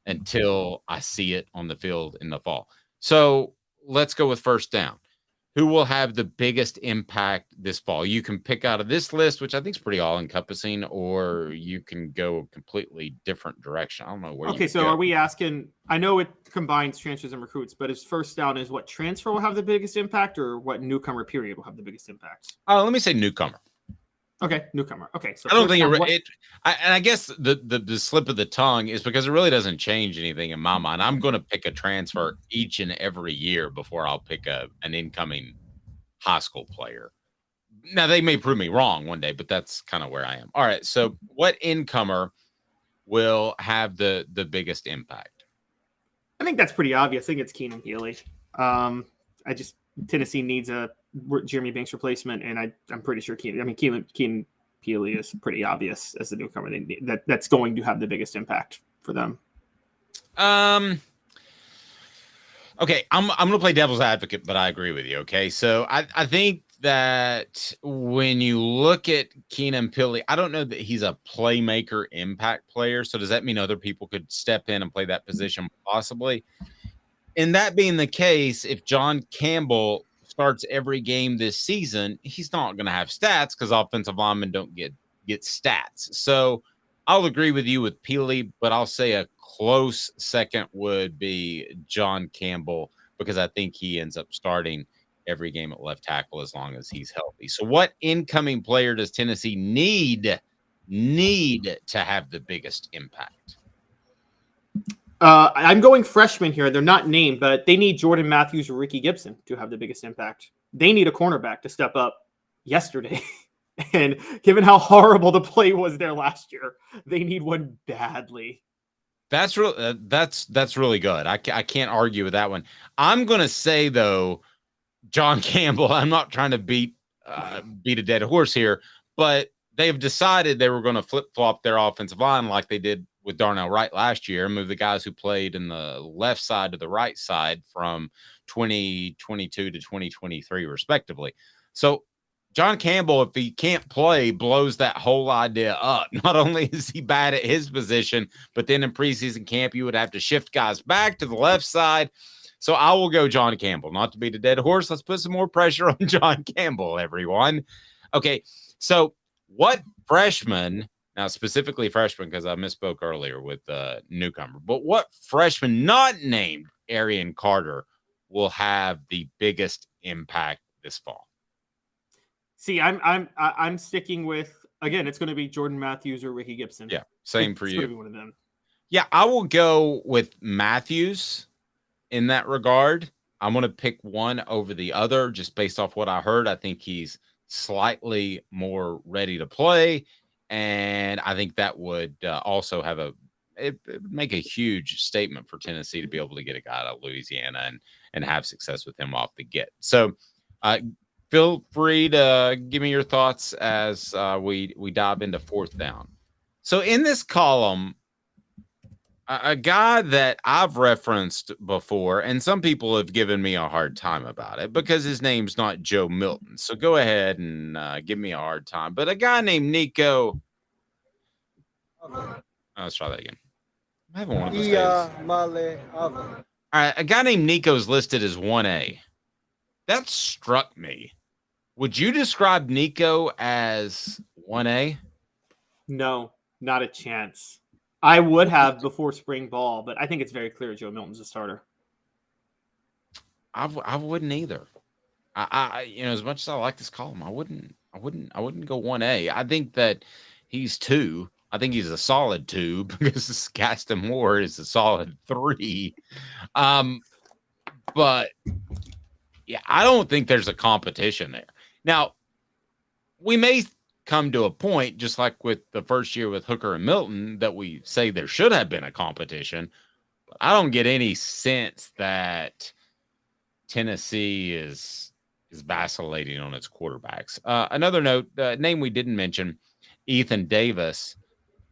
until I see it on the field in the fall. So let's go with first down. Who will have the biggest impact this fall? You can pick out of this list, which I think is pretty all-encompassing, or you can go a completely different direction. I don't know where. Okay, so are we asking? I know it combines transfers and recruits, but is first down is what transfer will have the biggest impact, or what newcomer period will have the biggest impact? Let me say newcomer. Okay, newcomer. Okay, so I don't think I guess the slip of the tongue is because it really doesn't change anything in my mind. I'm going to pick a transfer each and every year before I'll pick an incoming high school player. Now, they may prove me wrong one day, but that's kind of where I am. All right, so what incomer will have the biggest impact? I think that's pretty obvious. I think it's Keenan Pili. Tennessee needs a Jeremy Banks replacement, and I'm pretty sure Keenan Pili is pretty obvious as the newcomer. That's going to have the biggest impact for them. Okay, I'm going to play devil's advocate, but I agree with you. Okay, so I think that when you look at Keenan Pili, I don't know that he's a playmaker impact player. So does that mean other people could step in and play that position possibly? And that being the case, if John Campbell starts every game this season, he's not going to have stats because offensive linemen don't get stats. So I'll agree with you with Pili, but I'll say a close second would be John Campbell because I think he ends up starting every game at left tackle as long as he's healthy. So what incoming player does Tennessee need to have the biggest impact? I'm going freshman here. They're not named, but they need Jordan Matthews or Ricky Gibson to have the biggest impact. They need a cornerback to step up yesterday. And given how horrible the play was there last year, they need one badly. That's really good. I can't argue with that one. I'm going to say, though, John Campbell, I'm not trying to beat a dead horse here, but they've decided they were going to flip-flop their offensive line like they did with Darnell Wright last year and move the guys who played in the left side to the right side from 2022 to 2023, respectively. So John Campbell, if he can't play, blows that whole idea up. Not only is he bad at his position, but then in preseason camp, you would have to shift guys back to the left side. So I will go John Campbell. Not to beat a dead horse, let's put some more pressure on John Campbell, everyone. Okay, so what freshman, now specifically freshman because I misspoke earlier with newcomer, but what freshman not named Arian Carter will have the biggest impact this fall? See, I'm sticking with, again, it's going to be Jordan Matthews or Ricky Gibson. Yeah, same for you. It's going to be one of them. Yeah, I will go with Matthews in that regard. I'm going to pick one over the other just based off what I heard. I think he's slightly more ready to play, and I think that would also have it would make a huge statement for Tennessee to be able to get a guy out of Louisiana and have success with him off the get. So feel free to give me your thoughts as we dive into fourth down. So in this column, a guy that I've referenced before, and some people have given me a hard time about it because his name's not Joe Milton. So go ahead and give me a hard time. But a guy named Nico. Let's try that again. I'm having one of those days. All right, a guy named Nico is listed as 1A. That struck me. Would you describe Nico as 1A? No, Not a chance. I would have before spring ball, but I think it's very clear Joe Milton's a starter. I wouldn't either. I as much as I like this column, I wouldn't go 1A. I think that he's 2. I think he's a solid 2 because Gaston Moore is a solid 3. But yeah, I don't think there's a competition there. Now, we may come to a point, just like with the first year with Hooker and Milton, that we say there should have been a competition. But I don't get any sense that Tennessee is vacillating on its quarterbacks. Another note, name we didn't mention, Ethan Davis,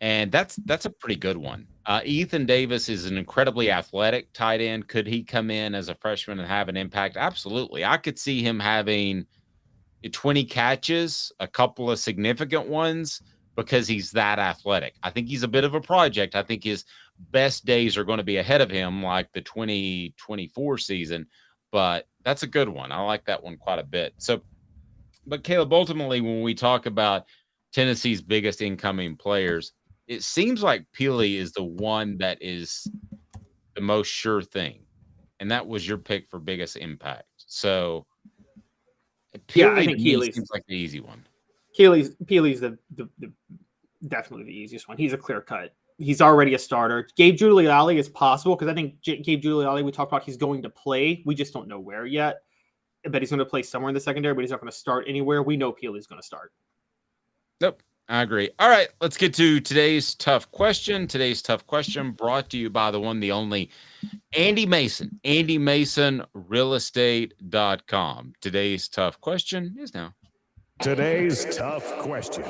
and that's a pretty good one. Ethan Davis is an incredibly athletic tight end. Could he come in as a freshman and have an impact? Absolutely. I could see him having 20 catches, a couple of significant ones, because he's that athletic. I think he's a bit of a project. I think his best days are going to be ahead of him, like the 2024 season, but that's a good one. I like that one quite a bit. So, but Caleb, ultimately, when we talk about Tennessee's biggest incoming players, it seems like Peely is the one that is the most sure thing. And that was your pick for biggest impact. So, Yeah, I think Keeley seems like the easy one. Peely's the definitely the easiest one. He's a clear cut. He's already a starter. Gabe Giuliani is possible because I think Gabe Giuliani, we talked about he's going to play. We just don't know where yet. But he's going to play somewhere in the secondary, but he's not going to start anywhere. We know Peely's going to start. Nope, I agree. All right, let's get to today's tough question. Today's tough question brought to you by the one, the only Andy Mason, AndyMasonRealEstate.com. Today's tough question is now. Today's tough question.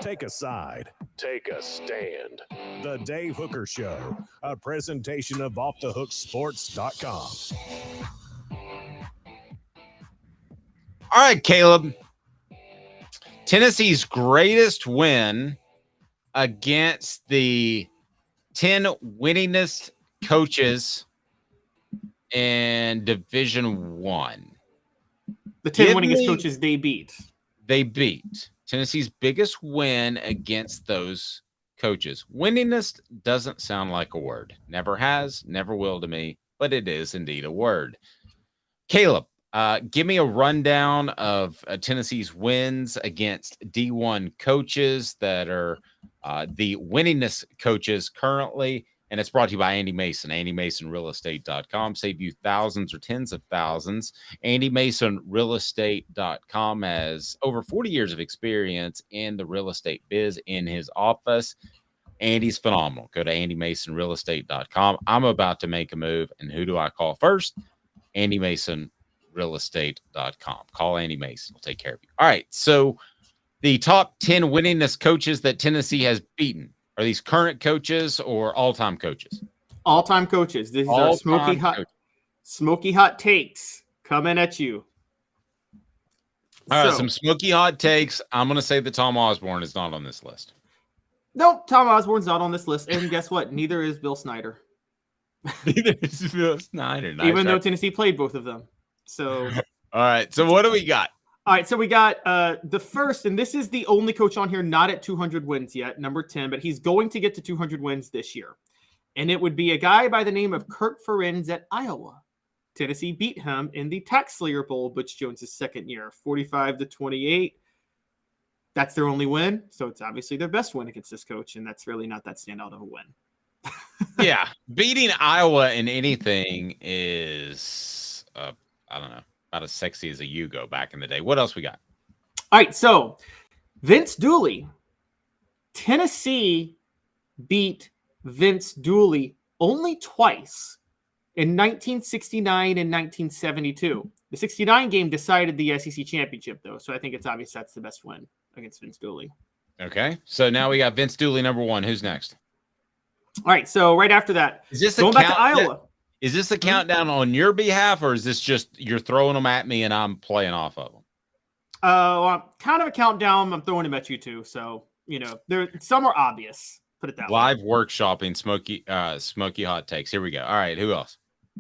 Take a side. Take a stand. The Dave Hooker Show, a presentation of offthehooksports.com. All right, Caleb. Tennessee's greatest win against the 10 winningest coaches in Division One. The 10 winningest coaches they beat. They beat. Tennessee's biggest win against those coaches. Winningest doesn't sound like a word. Never has, never will to me, but it is indeed a word. Caleb, give me a rundown of Tennessee's wins against D1 coaches that are the winningest coaches currently. And it's brought to you by Andy Mason, AndyMasonRealEstate.com. Save you thousands or tens of thousands. AndyMasonRealEstate.com has over 40 years of experience in the real estate biz in his office. Andy's phenomenal. Go to AndyMasonRealEstate.com. I'm about to make a move. And who do I call first? AndyMasonRealEstate.com. Call Andy Mason. He'll take care of you. All right. So the top 10 winningest coaches that Tennessee has beaten. Are these current coaches or all-time coaches? All-time coaches. These are smoky hot takes coming at you. All right, some smoky hot takes. I'm going to say that Tom Osborne is not on this list. Nope, Tom Osborne's not on this list. And guess what? Neither is Bill Snyder. Neither is Bill Snyder. Nice. Even though Tennessee played both of them. So, all right. So what do we got? All right, so we got the first, and this is the only coach on here not at 200 wins yet, number 10, but he's going to get to 200 wins this year. And it would be a guy by the name of Kurt Ferenz at Iowa. Tennessee beat him in the Tax Slayer Bowl, Butch Jones' second year, 45-28. That's their only win, so it's obviously their best win against this coach, and that's really not that standout of a win. Yeah, beating Iowa in anything is, I don't know, about as sexy as a Yugo back in the day. What else we got? All right, so Vince Dooley. Tennessee beat Vince Dooley only twice in 1969 and 1972. The 69 game decided the SEC championship, though, so I think it's obvious that's the best win against Vince Dooley. Okay, so now we got Vince Dooley, number 1. Who's next? All right, so right after that, is this going back to Iowa. Is this a countdown on your behalf, or is this just you're throwing them at me and I'm playing off of them? Well, kind of a countdown. I'm throwing them at you too. So, some are obvious. Put it that way. Live workshopping smoky hot takes. Here we go. All right, who else?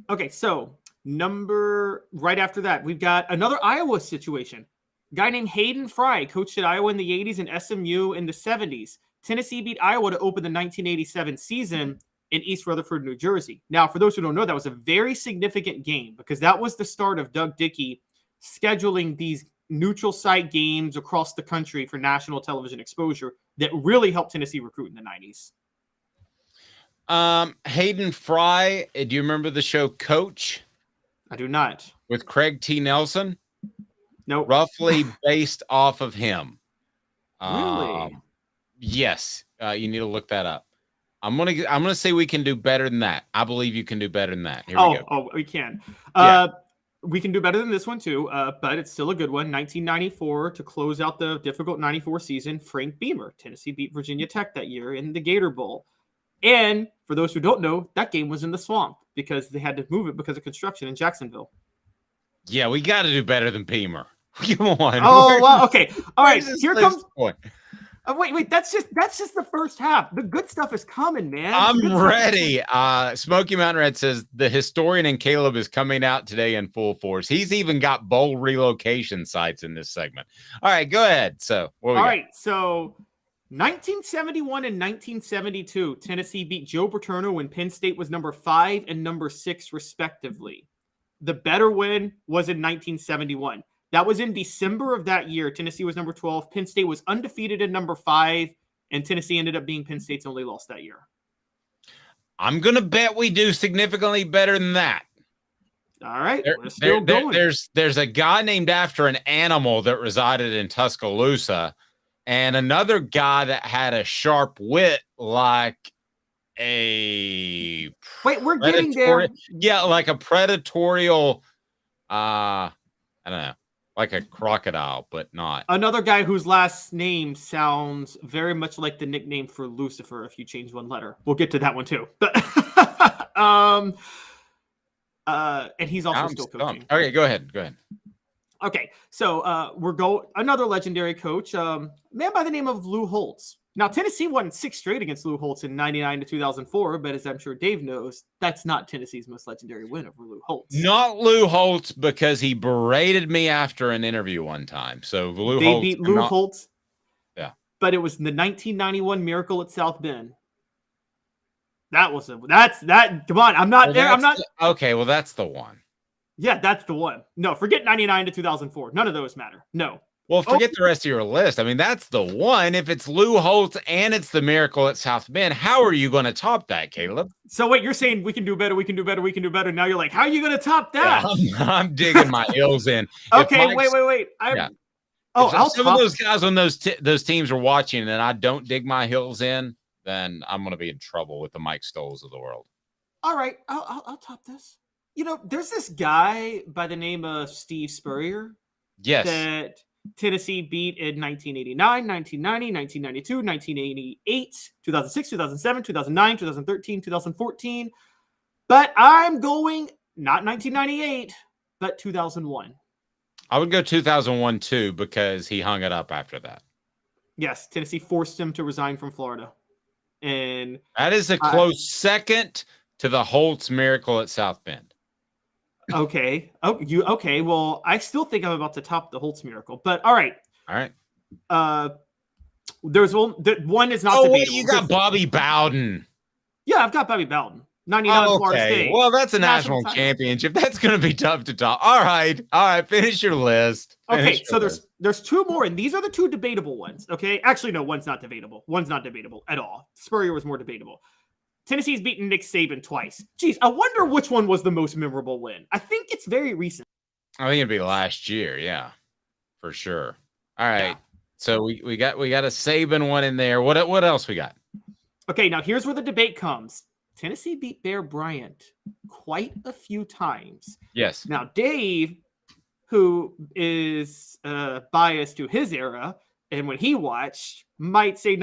Okay, so right after that, we've got another Iowa situation. A guy named Hayden Fry coached at Iowa in the 80s and SMU in the 70s. Tennessee beat Iowa to open the 1987 season in East Rutherford, New Jersey. Now, for those who don't know, that was a very significant game because that was the start of Doug Dickey scheduling these neutral site games across the country for national television exposure that really helped Tennessee recruit in the 90s. Hayden Fry, do you remember the show Coach? I do not. With Craig T. Nelson? Nope. Roughly based off of him. Really? Yes. You need to look that up. I'm gonna say we can do better than that. I believe you can do better than that. Here we go. Oh, we can. Yeah. We can do better than this one too, but it's still a good one. 1994 to close out the difficult 94 season. Frank Beamer, Tennessee beat Virginia Tech that year in the Gator Bowl. And for those who don't know, that game was in the swamp because they had to move it because of construction in Jacksonville. Yeah, we got to do better than Beamer. Come on. Oh, well, okay. All right. Here comes. Point? Wait. That's just the first half. The good stuff is coming, man. I'm ready. Smoky Mountain Red says the historian in Caleb is coming out today in full force. He's even got bowl relocation sites in this segment. All right, go ahead. So, what we got? All right. So, 1971 and 1972, Tennessee beat Joe Paterno when Penn State was number 5 and number 6, respectively. The better win was in 1971. That was in December of that year. Tennessee was number 12. Penn State was undefeated at number 5, and Tennessee ended up being Penn State's only loss that year. I'm going to bet we do significantly better than that. All right. We're still going. There's a guy named after an animal that resided in Tuscaloosa, and another guy that had a sharp wit like a... Wait, we're getting there. Yeah, like a predatorial... I don't know. Like a crocodile, but not. Another guy whose last name sounds very much like the nickname for Lucifer if you change one letter. We'll get to that one too. And he's also still coaching. Okay, go ahead. Okay, so another legendary coach, man by the name of Lou Holtz. Now, Tennessee won 6 straight against Lou Holtz in 99 to 2004, but as I'm sure Dave knows, that's not Tennessee's most legendary win over Lou Holtz. Not Lou Holtz because he berated me after an interview one time. So They beat Lou Holtz. Yeah. But it was the 1991 Miracle at South Bend. Come on, I'm not there. Okay, well, that's the one. Yeah, that's the one. No, forget 99 to 2004. None of those matter. No. Well, forget the rest of your list. I mean, that's the one. If it's Lou Holtz and it's the Miracle at South Bend, how are you going to top that, Caleb? So wait, you're saying we can do better, we can do better, we can do better. Now you're like, how are you going to top that? Yeah, I'm digging my heels in. Okay, wait. Some of those guys on those teams are watching and I don't dig my heels in, then I'm going to be in trouble with the Mike Stoles of the world. All right, I'll top this. You know, there's this guy by the name of Steve Spurrier. Yes. That Tennessee beat in 1989, 1990, 1992, 1988, 2006, 2007, 2009, 2013, 2014. But I'm going not 1998, but 2001. I would go 2001 too because he hung it up after that. Yes, Tennessee forced him to resign from Florida. And that is a close second to the Holtz Miracle at South Bend. Okay. Okay. Well, I still think I'm about to top the Holtz Miracle, but all right. There's one is not. Oh wait, you got Bobby Bowden. Yeah, I've got Bobby Bowden. 99 Florida State. Well, that's a national championship. That's going to be tough to top. All right. Finish your list. There's 2 more, and these are the 2 debatable ones. Okay. Actually, no, one's not debatable. One's not debatable at all. Spurrier was more debatable. Tennessee's beaten Nick Saban twice. Geez, I wonder which one was the most memorable win. I think it's very recent. I think it'd be last year, yeah, for sure. All right, yeah. So we got a Saban one in there. What else we got? Okay, now here's where the debate comes. Tennessee beat Bear Bryant quite a few times. Yes. Now Dave, who is biased to his era, and when he watched, might say,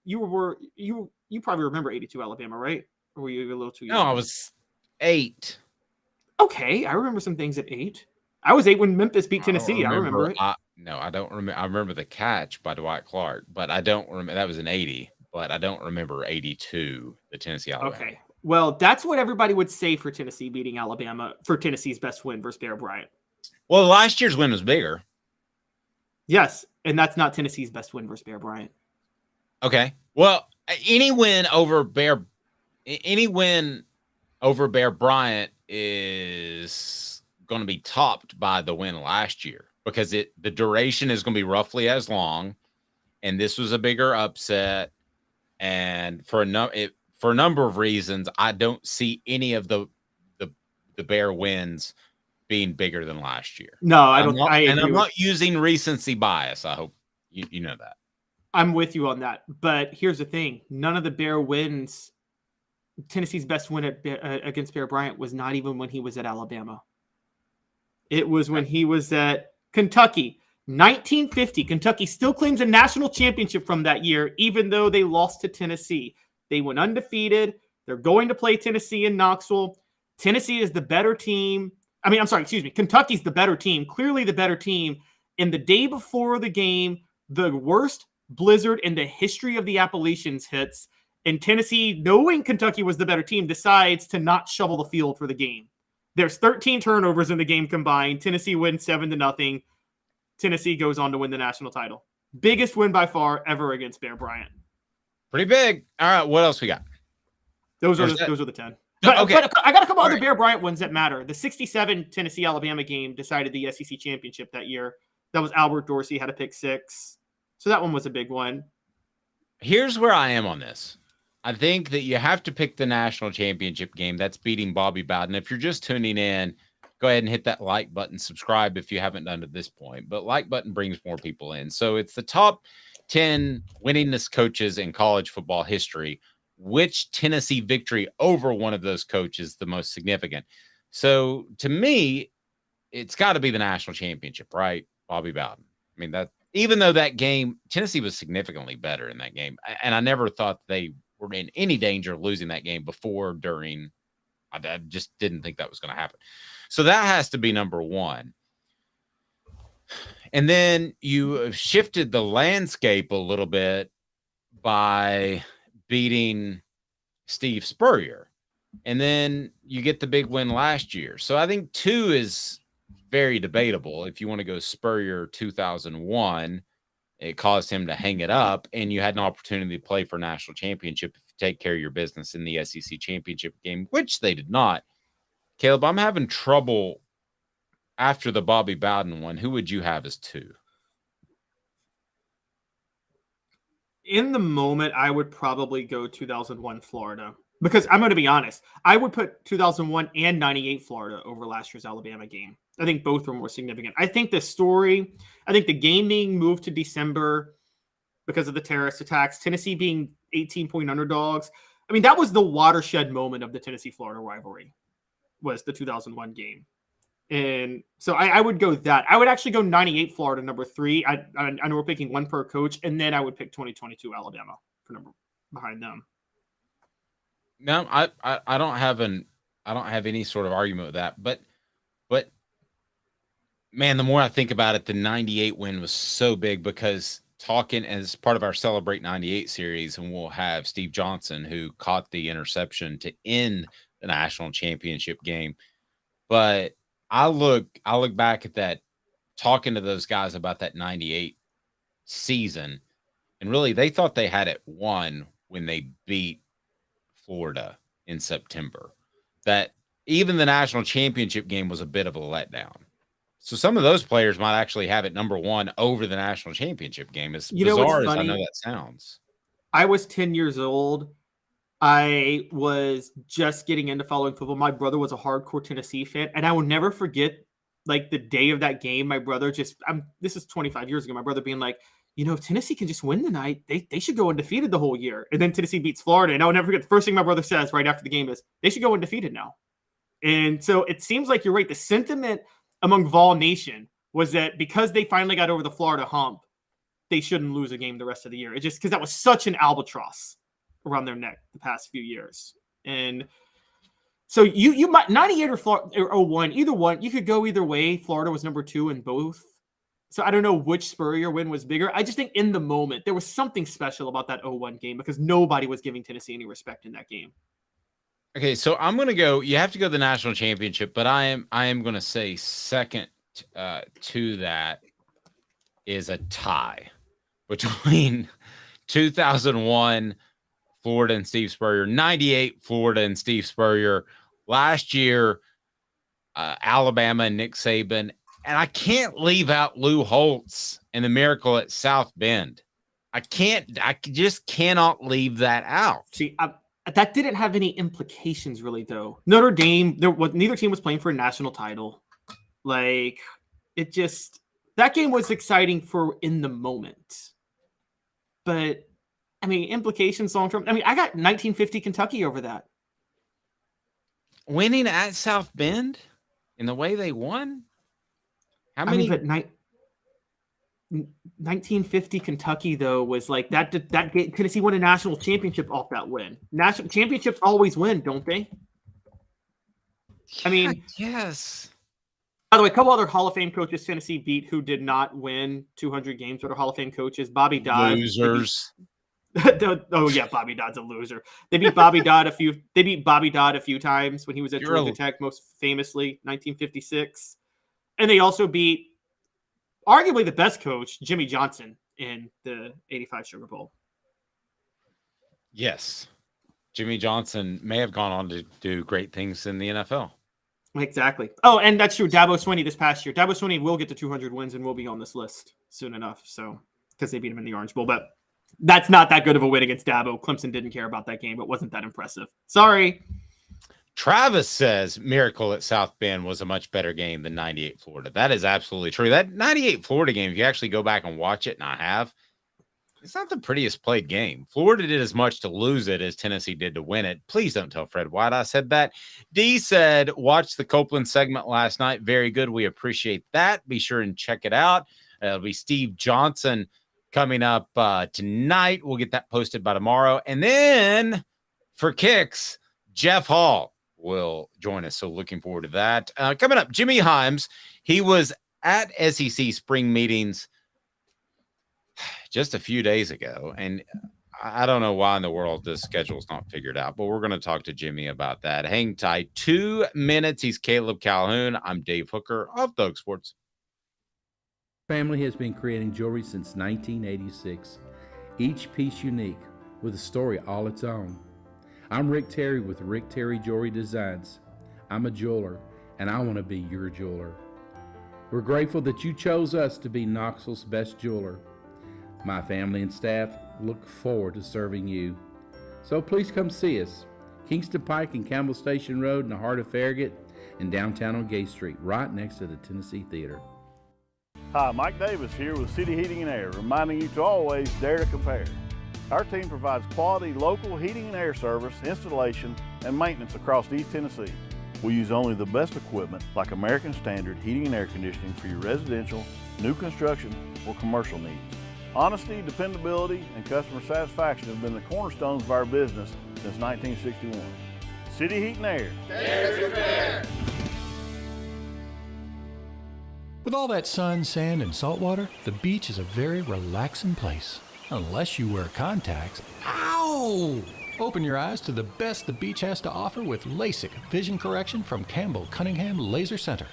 you probably remember 82 Alabama, right? Or were you a little too young? No, I was 8. Okay, I remember some things at 8. I was 8 when Memphis beat Tennessee. I remember it. No, I don't remember. I remember the catch by Dwight Clark, but I don't remember. That was an 80, but I don't remember 82, the Tennessee Alabama. Okay, well, that's what everybody would say for Tennessee beating Alabama for Tennessee's best win versus Bear Bryant. Well, last year's win was bigger. Yes, and that's not Tennessee's best win versus Bear Bryant. Okay. Well, any win over Bear Bryant is going to be topped by the win last year because the duration is going to be roughly as long, and this was a bigger upset. And for a number of reasons, I don't see any of the Bear wins being bigger than last year. No, I don't. I'm not using recency bias. I hope you know that. I'm with you on that. But here's the thing: none of the Bear wins. Tennessee's best win against Bear Bryant was not even when he was at Alabama. It was when he was at Kentucky. 1950. Kentucky still claims a national championship from that year, even though they lost to Tennessee. They went undefeated. They're going to play Tennessee in Knoxville. Tennessee is the better team. Kentucky's the better team, clearly the better team. And the day before the game, the worst blizzard in the history of the Appalachians hits. And Tennessee, knowing Kentucky was the better team, decides to not shovel the field for the game. There's 13 turnovers in the game combined. Tennessee wins 7-0. Tennessee goes on to win the national title. Biggest win by far ever against Bear Bryant. Pretty big. All right, what else we got? Those are the 10. But I got a couple other Bear Bryant ones that matter. The 67 Tennessee-Alabama game decided the SEC championship that year. That was Albert Dorsey had a pick six. So that one was a big one. Here's where I am on this. I think that you have to pick the national championship game. That's beating Bobby Bowden. If you're just tuning in, go ahead and hit that like button, subscribe if you haven't done it at this point. But like button brings more people in. So it's the top 10 winningest coaches in college football history. Which Tennessee victory over one of those coaches the most significant? So to me, it's got to be the national championship, right? Bobby Bowden. I mean, that even though that game, Tennessee was significantly better in that game. And I never thought they were in any danger of losing that game before, during. I just didn't think that was going to happen. So that has to be number one. And then you have shifted the landscape a little bit by beating Steve Spurrier. And then you get the big win last year. So I think 2 is very debatable. If you want to go Spurrier 2001, it caused him to hang it up, and you had an opportunity to play for a national championship if you take care of your business in the SEC championship game, which they did not. Caleb, I'm having trouble after the Bobby Bowden one. Who would you have as 2? In the moment, I would probably go 2001 Florida. Because I'm going to be honest, I would put 2001 and 98 Florida over last year's Alabama game. I think both were more significant. I think the game being moved to December because of the terrorist attacks, Tennessee being 18-point underdogs. I mean, that was the watershed moment of the Tennessee-Florida rivalry, was the 2001 game. And so I would go that. I would actually go 98 Florida, number 3. I know we're picking one per coach, and then I would pick 2022 Alabama for number behind them. No, I don't have any sort of argument with that. But man, the more I think about it, the 98 win was so big because talking as part of our Celebrate 98 series, and we'll have Steve Johnson, who caught the interception to end the national championship game. But I look back at that, talking to those guys about that 98 season, and really they thought they had it won when they beat Florida in September. That even the national championship game was a bit of a letdown. So some of those players might actually have it number 1 over the national championship game. As bizarre as I know that sounds. I was 10 years old. I was just getting into following football. My brother was a hardcore Tennessee fan, and I will never forget, like, the day of that game. My brother this is 25 years ago. My brother being like, if Tennessee can just win the night, they should go undefeated the whole year. And then Tennessee beats Florida. And I will never forget, the first thing my brother says right after the game is, they should go undefeated now. And so it seems like you're right. The sentiment among Vol Nation was that because they finally got over the Florida hump, they shouldn't lose a game the rest of the year. It's just because that was such an albatross around their neck the past few years. And so you might 98 or 01, either one, you could go either way. Florida was number 2 in both. So I don't know which Spurrier win was bigger. I just think in the moment, there was something special about that 01 game because nobody was giving Tennessee any respect in that game. Okay, so I'm going to go, you have to go the national championship, but I am going to say second to that is a tie between 2001, Florida and Steve Spurrier. 98, Florida and Steve Spurrier. Last year, Alabama and Nick Saban. And I can't leave out Lou Holtz and the miracle at South Bend. I just cannot leave that out. See, that didn't have any implications really, though. Notre Dame, neither team was playing for a national title. Like, that game was exciting for in the moment. But, I mean, implications long-term. I mean, I got 1950 Kentucky over that. Winning at South Bend in the way they won? How many? 1950 Kentucky, though, was like that game. Tennessee won a national championship off that win. National championships always win, don't they? I mean, yes. By the way, a couple other Hall of Fame coaches Tennessee beat who did not win 200 games, but are Hall of Fame coaches. Bobby Dodd. Losers. Oh yeah, Bobby Dodd's a loser. They beat Bobby Dodd a few times when he was at Georgia Tech, most famously 1956, and they also beat arguably the best coach, Jimmy Johnson, in the '85 Sugar Bowl. Yes, Jimmy Johnson may have gone on to do great things in the NFL. Exactly. Oh, and that's true. Dabo Swinney this past year. Dabo Swinney will get to 200 wins and will be on this list soon enough. So, because they beat him in the Orange Bowl, but that's not that good of a win against Dabo. Clemson didn't care about that game. It wasn't that impressive. Sorry. Travis says Miracle at South Bend was a much better game than 98 Florida. That is absolutely true. That 98 Florida game, if you actually go back and watch it, and I have, it's not the prettiest played game. Florida did as much to lose it as Tennessee did to win it. Please don't tell Fred White I said that. D said, watch the Copeland segment last night. Very good. We appreciate that. Be sure and check it out. It'll be Steve Johnson coming up tonight. We'll get that posted by tomorrow. And then for kicks, Jeff Hall will join us. So looking forward to that. Coming up, Jimmy Hyams. He was at SEC spring meetings just a few days ago. And I don't know why in the world this schedule is not figured out, but we're going to talk to Jimmy about that. Hang tight. 2 minutes. He's Caleb Calhoun. I'm Dave Hooker of Thug Sports. Family has been creating jewelry since 1986. Each piece unique with a story all its own. I'm Rick Terry with Rick Terry Jewelry Designs. I'm a jeweler, and I want to be your jeweler. We're grateful that you chose us to be Knoxville's best jeweler. My family and staff look forward to serving you. So please come see us. Kingston Pike and Campbell Station Road in the heart of Farragut and downtown on Gay Street, right next to the Tennessee Theater. Hi, Mike Davis here with City Heating and Air, reminding you to always dare to compare. Our team provides quality local heating and air service, installation, and maintenance across East Tennessee. We use only the best equipment like American Standard heating and air conditioning for your residential, new construction, or commercial needs. Honesty, dependability, and customer satisfaction have been the cornerstones of our business since 1961. City Heat and Air. Dare to compare. With all that sun, sand, and salt water, the beach is a very relaxing place. Unless you wear contacts. Ow! Open your eyes to the best the beach has to offer with LASIK vision correction from Campbell Cunningham Laser Center.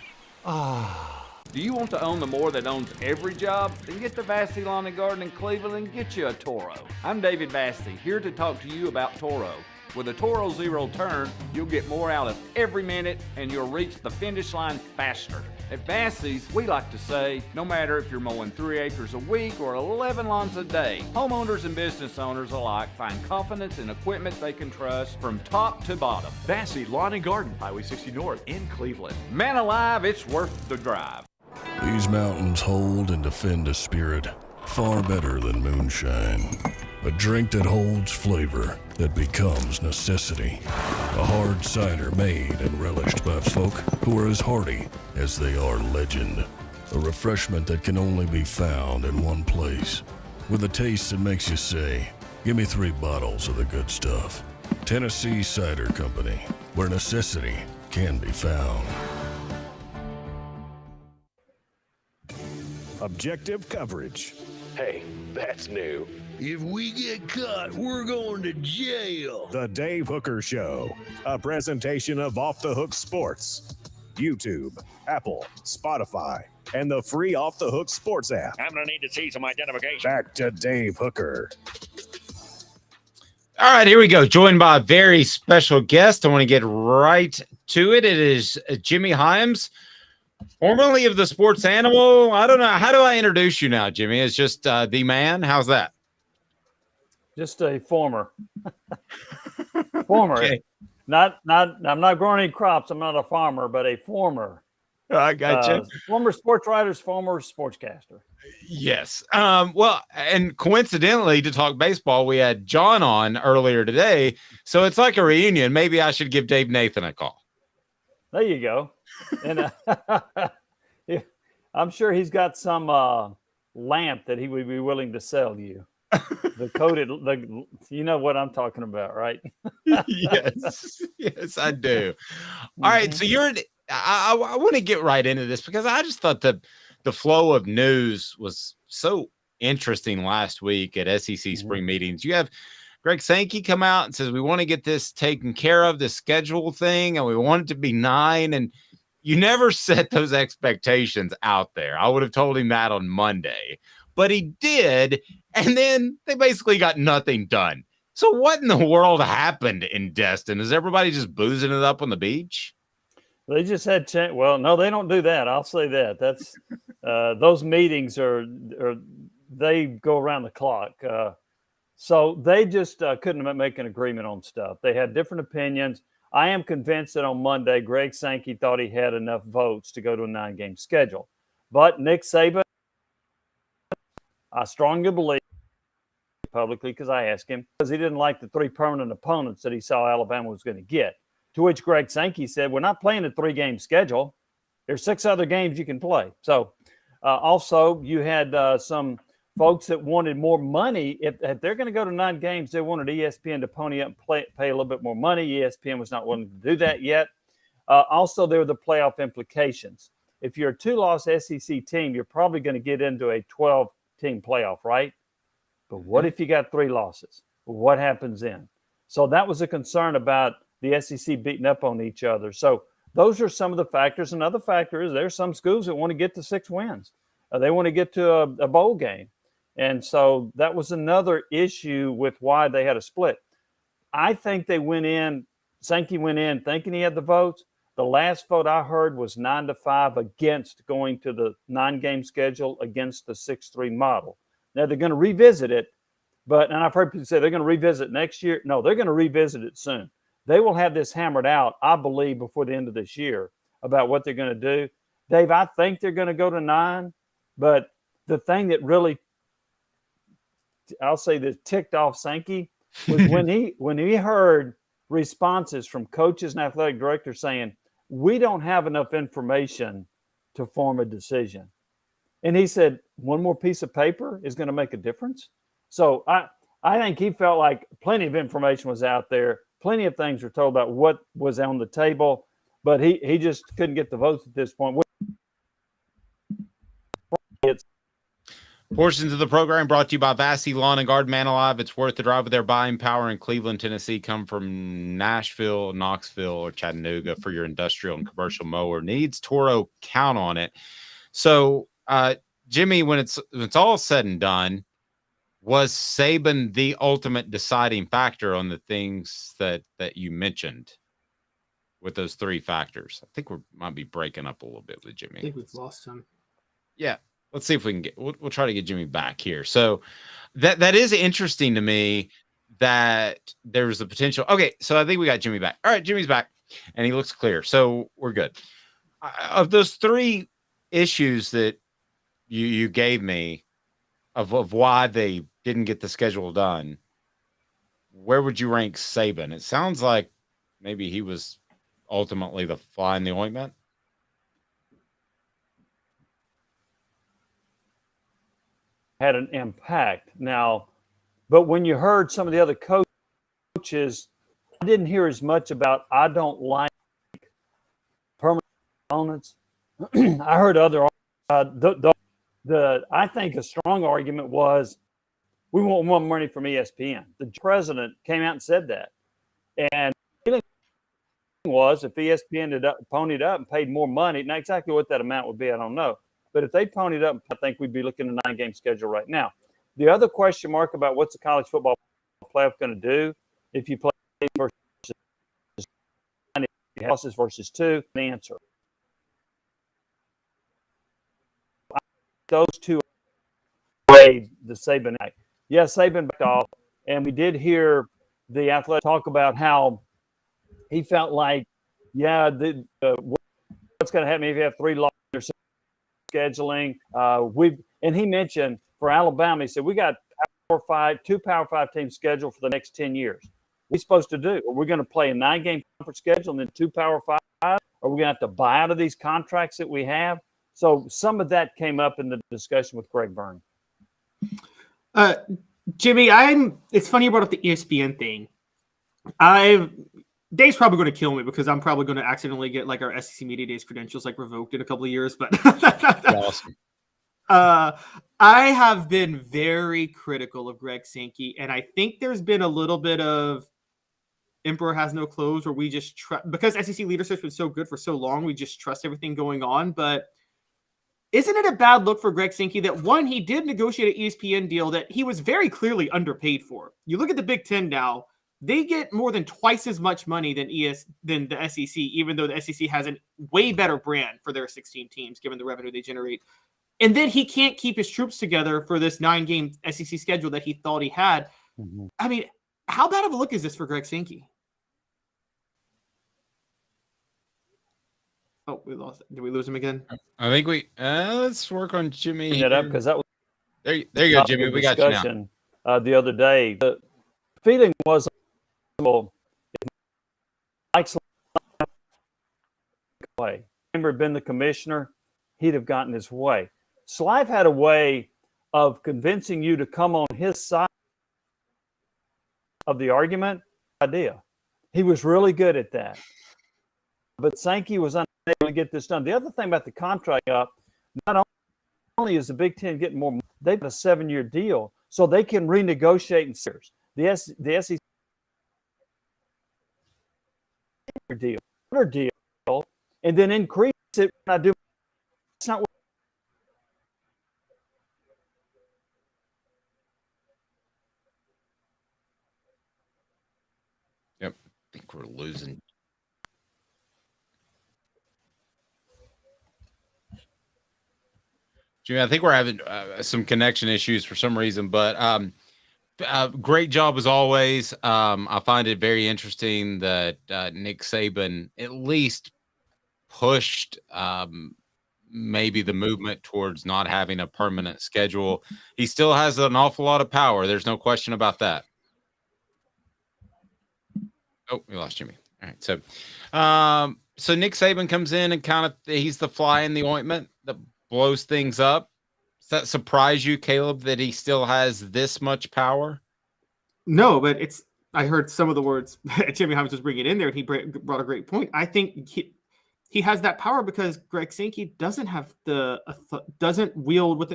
Ah. Do you want to own the more that owns every job? Then get to Vassy Lawn and Garden in Cleveland and get you a Toro. I'm David Vassy, here to talk to you about Toro. With a Toro Zero Turn, you'll get more out of every minute and you'll reach the finish line faster. At Vassy's, we like to say, no matter if you're mowing 3 acres a week or 11 lawns a day, homeowners and business owners alike find confidence in equipment they can trust from top to bottom. Vassy Lawn and Garden, Highway 60 North in Cleveland. Man alive, it's worth the drive. These mountains hold and defend a spirit far better than moonshine. A drink that holds flavor that becomes necessity. A hard cider made and relished by folk who are as hearty as they are legend. A refreshment that can only be found in one place. With a taste that makes you say, give me 3 bottles of the good stuff. Tennessee Cider Company, where necessity can be found. Objective coverage. Hey, that's new. If we get caught, we're going to jail. The Dave Hooker Show, a presentation of Off the Hook Sports. YouTube, Apple, Spotify, and the free Off the Hook Sports app. I'm going to need to see some identification. Back to Dave Hooker. All right, here we go. Joined by a very special guest. I want to get right to it. It is Jimmy Hyams, formerly of the Sports Animal. I don't know. How do I introduce you now, Jimmy? It's just the man. How's that? Just a former. Former. Okay. I'm not growing any crops. I'm not a farmer, but a former. I got you. Former sports writer, former sportscaster. Yes. Well, and coincidentally, to talk baseball, we had John on earlier today. So it's like a reunion. Maybe I should give Dave Nathan a call. There you go. And I'm sure he's got some lamp that he would be willing to sell you. You know what I'm talking about, right? Yes, I do. All right. So I want to get right into this because I just thought the flow of news was so interesting last week at SEC spring meetings. You have Greg Sankey come out and says, we want to get this taken care of, this schedule thing, and we want it to be 9. And you never set those expectations out there. I would have told him that on Monday, but he did. And then they basically got nothing done. So what in the world happened in Destin? Is everybody just boozing it up on the beach? They just had well, no, they don't do that. I'll say that. That's those meetings are they go around the clock. So they just couldn't make an agreement on stuff. They had different opinions. I am convinced that on Monday, Greg Sankey thought he had enough votes to go to a 9-game schedule. But Nick Saban, I strongly believe publicly because I asked him, because he didn't like the 3 permanent opponents that he saw Alabama was going to get. To which Greg Sankey said, we're not playing a 3-game schedule. There's 6 other games you can play. So also you had some folks that wanted more money. If they're going to go to 9 games, they wanted ESPN to pony up and pay a little bit more money. ESPN was not willing to do that yet. Also, there were the playoff implications. If you're a 2-loss SEC team, you're probably going to get into a 12-team playoff, right? But what if you got 3 losses? What happens then? So that was a concern about the SEC beating up on each other. So those are some of the factors. Another factor is there's some schools that want to get to 6 wins. They want to get to a bowl game. And so that was another issue with why they had a split. I think Sankey went in thinking he had the votes. The last vote I heard was 9-5 against going to the 9-game schedule against the 6-3 model. Now they're going to revisit it, and I've heard people say they're going to revisit it next year. No, they're going to revisit it soon. They will have this hammered out, I believe, before the end of this year about what they're going to do. Dave, I think they're going to go to 9, but the thing that really, I'll say that ticked off Sankey was when he heard responses from coaches and athletic directors saying, we don't have enough information to form a decision. And he said, one more piece of paper is going to make a difference. So I think he felt like plenty of information was out there. Plenty of things were told about what was on the table, but he just couldn't get the votes at this point. Portions of the program brought to you by Vassy Lawn and Garden. Man alive, it's worth the drive with their buying power in Cleveland, Tennessee. Come from Nashville, Knoxville, or Chattanooga for your industrial and commercial mower needs. Toro, count on it. So, Jimmy, when it's all said and done, was Saban the ultimate deciding factor on the things that you mentioned with those 3 factors? I think we might be breaking up a little bit with Jimmy. I think we've lost him. Yeah. Let's see if we can we'll try to get Jimmy back here. So that is interesting to me that there's a potential. Okay. So I think we got Jimmy back. All right. Jimmy's back and he looks clear. So we're good. Of those 3 issues that you gave me of why they didn't get the schedule done, where would you rank Saban? It sounds like maybe he was ultimately the fly in the ointment. Had an impact now, but when you heard some of the other coaches, I didn't hear as much about I don't like permanent opponents. I heard other I think a strong argument was we want more money from ESPN. The president came out and said that, and the feeling was if ESPN ponied up and paid more money, not exactly what that amount would be, I don't know. But if they ponied up, I think we'd be looking at a 9-game schedule right now. The other question mark about what's the college football playoff going to do if you play versus losses versus 2, the answer. Those two played the Saban night. Yes, Saban backed off, and we did hear the athletic talk about how he felt like, what's going to happen if you have 3 losses scheduling. And he mentioned for Alabama, he said, we got 2 Power 5 teams scheduled for the next 10 years. What are we supposed to do? Are we going to play a 9-game conference schedule and then 2 Power 5? Are we going to have to buy out of these contracts that we have? So some of that came up in the discussion with Greg Byrne. Jimmy, it's funny you brought up the ESPN thing. Dave's probably going to kill me because I'm probably going to accidentally get like our SEC Media Days credentials like revoked in a couple of years. But awesome. I have been very critical of Greg Sankey, and I think there's been a little bit of Emperor has no clothes where we just because SEC leadership's been so good for so long, we just trust everything going on. But isn't it a bad look for Greg Sankey that, one, he did negotiate an ESPN deal that he was very clearly underpaid for? You look at the Big Ten now, they get more than twice as much money than the SEC, even though the SEC has a way better brand for their 16 teams, given the revenue they generate. And then he can't keep his troops together for this 9-game SEC schedule that he thought he had. Mm-hmm. I mean, how bad of a look is this for Greg Sankey? Oh, we lost. Did we lose him again? I think let's work on Jimmy. That up because that was there you go, Jimmy. We got you now. The other day, the feeling was, if Mike's way, remember, been the commissioner, he'd have gotten his way. Slive had a way of convincing you to come on his side of the argument. Idea. He was really good at that. But Sankey was unable to get this done. The other thing about the contract up, not only is the Big Ten getting more money, they've got a 7-year deal, so they can renegotiate in years. The SEC deal, and then increase it when I do. It's not. Yep, I think we're losing. Jimmy, I think we're having some connection issues for some reason, but great job as always. I find it very interesting that Nick Saban at least pushed maybe the movement towards not having a permanent schedule. He still has an awful lot of power. There's no question about that. Oh, we lost Jimmy. All right. So Nick Saban comes in and he's the fly in the ointment that blows things up. Does that surprise you, Caleb, that he still has this much power? No, but I heard some of the words Jimmy Hyams was bringing in there, and he brought a great point. I think he has that power because Greg Sankey doesn't have doesn't lead with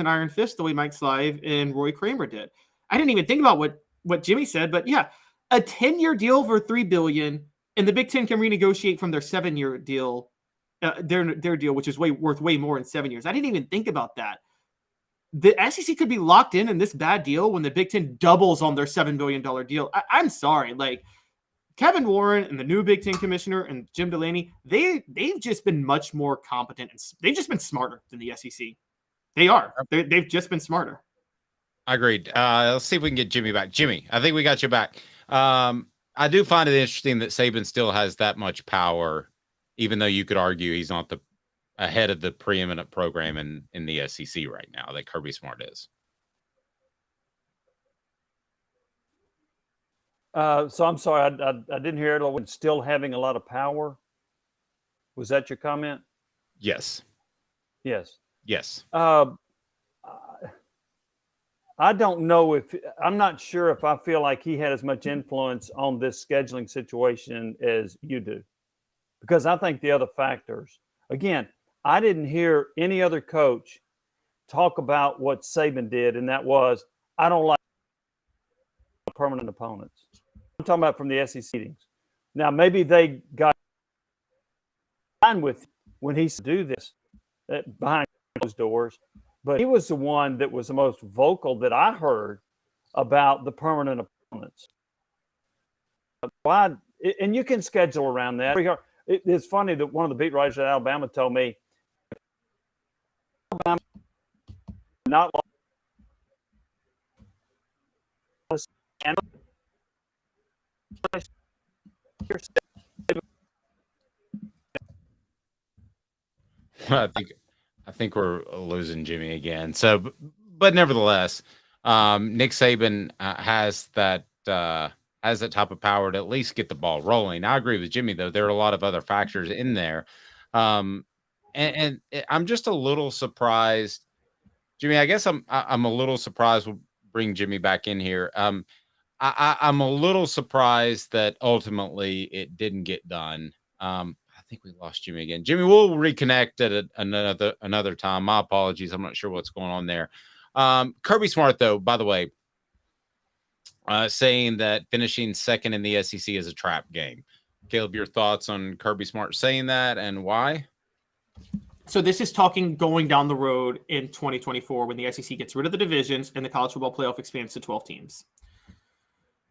an iron fist the way Mike Slive and Roy Kramer did. I didn't even think about what Jimmy said, but yeah, a 10-year deal for $3 billion, and the Big Ten can renegotiate from their 7-year deal. Their deal, which is worth way more in 7 years. I didn't even think about that. The SEC could be locked in this bad deal when the Big Ten doubles on their $7 billion deal. I'm sorry. Like, Kevin Warren and the new Big Ten commissioner and Jim Delaney, they've just been much more competent, and they've just been smarter than the SEC. They are. They've just been smarter. Agreed. Let's see if we can get Jimmy back. Jimmy, I think we got you back. I do find it interesting that Saban still has that much power, even though you could argue he's not the ahead of the preeminent program in the SEC right now that Kirby Smart is. So I'm sorry, I didn't hear it. When still having a lot of power. Was that your comment? Yes. Yes. Yes. I don't know I'm not sure if I feel like he had as much influence on this scheduling situation as you do. Because I think the other factors, again, I didn't hear any other coach talk about what Saban did, and that was, I don't like permanent opponents. I'm talking about from the SEC meetings. Now, maybe they got fine with when he said do this, behind closed doors. But he was the one that was the most vocal that I heard about the permanent opponents. And you can schedule around that. It's funny that one of the beat writers at Alabama told me, not I think we're losing Jimmy again. So, but nevertheless, Nick Saban has that type of power to at least get the ball rolling. I agree with Jimmy, though. There are a lot of other factors in there. And I'm just a little surprised, Jimmy. I guess I'm a little surprised. We'll bring Jimmy back in here. I'm a little surprised that ultimately it didn't get done. I think we lost Jimmy again. Jimmy, we'll reconnect at another time. My apologies. I'm not sure what's going on there. Kirby Smart, though, by the way, saying that finishing second in the SEC is a trap game. Caleb, your thoughts on Kirby Smart saying that and why? So this is talking going down the road in 2024 when the SEC gets rid of the divisions and the college football playoff expands to 12 teams.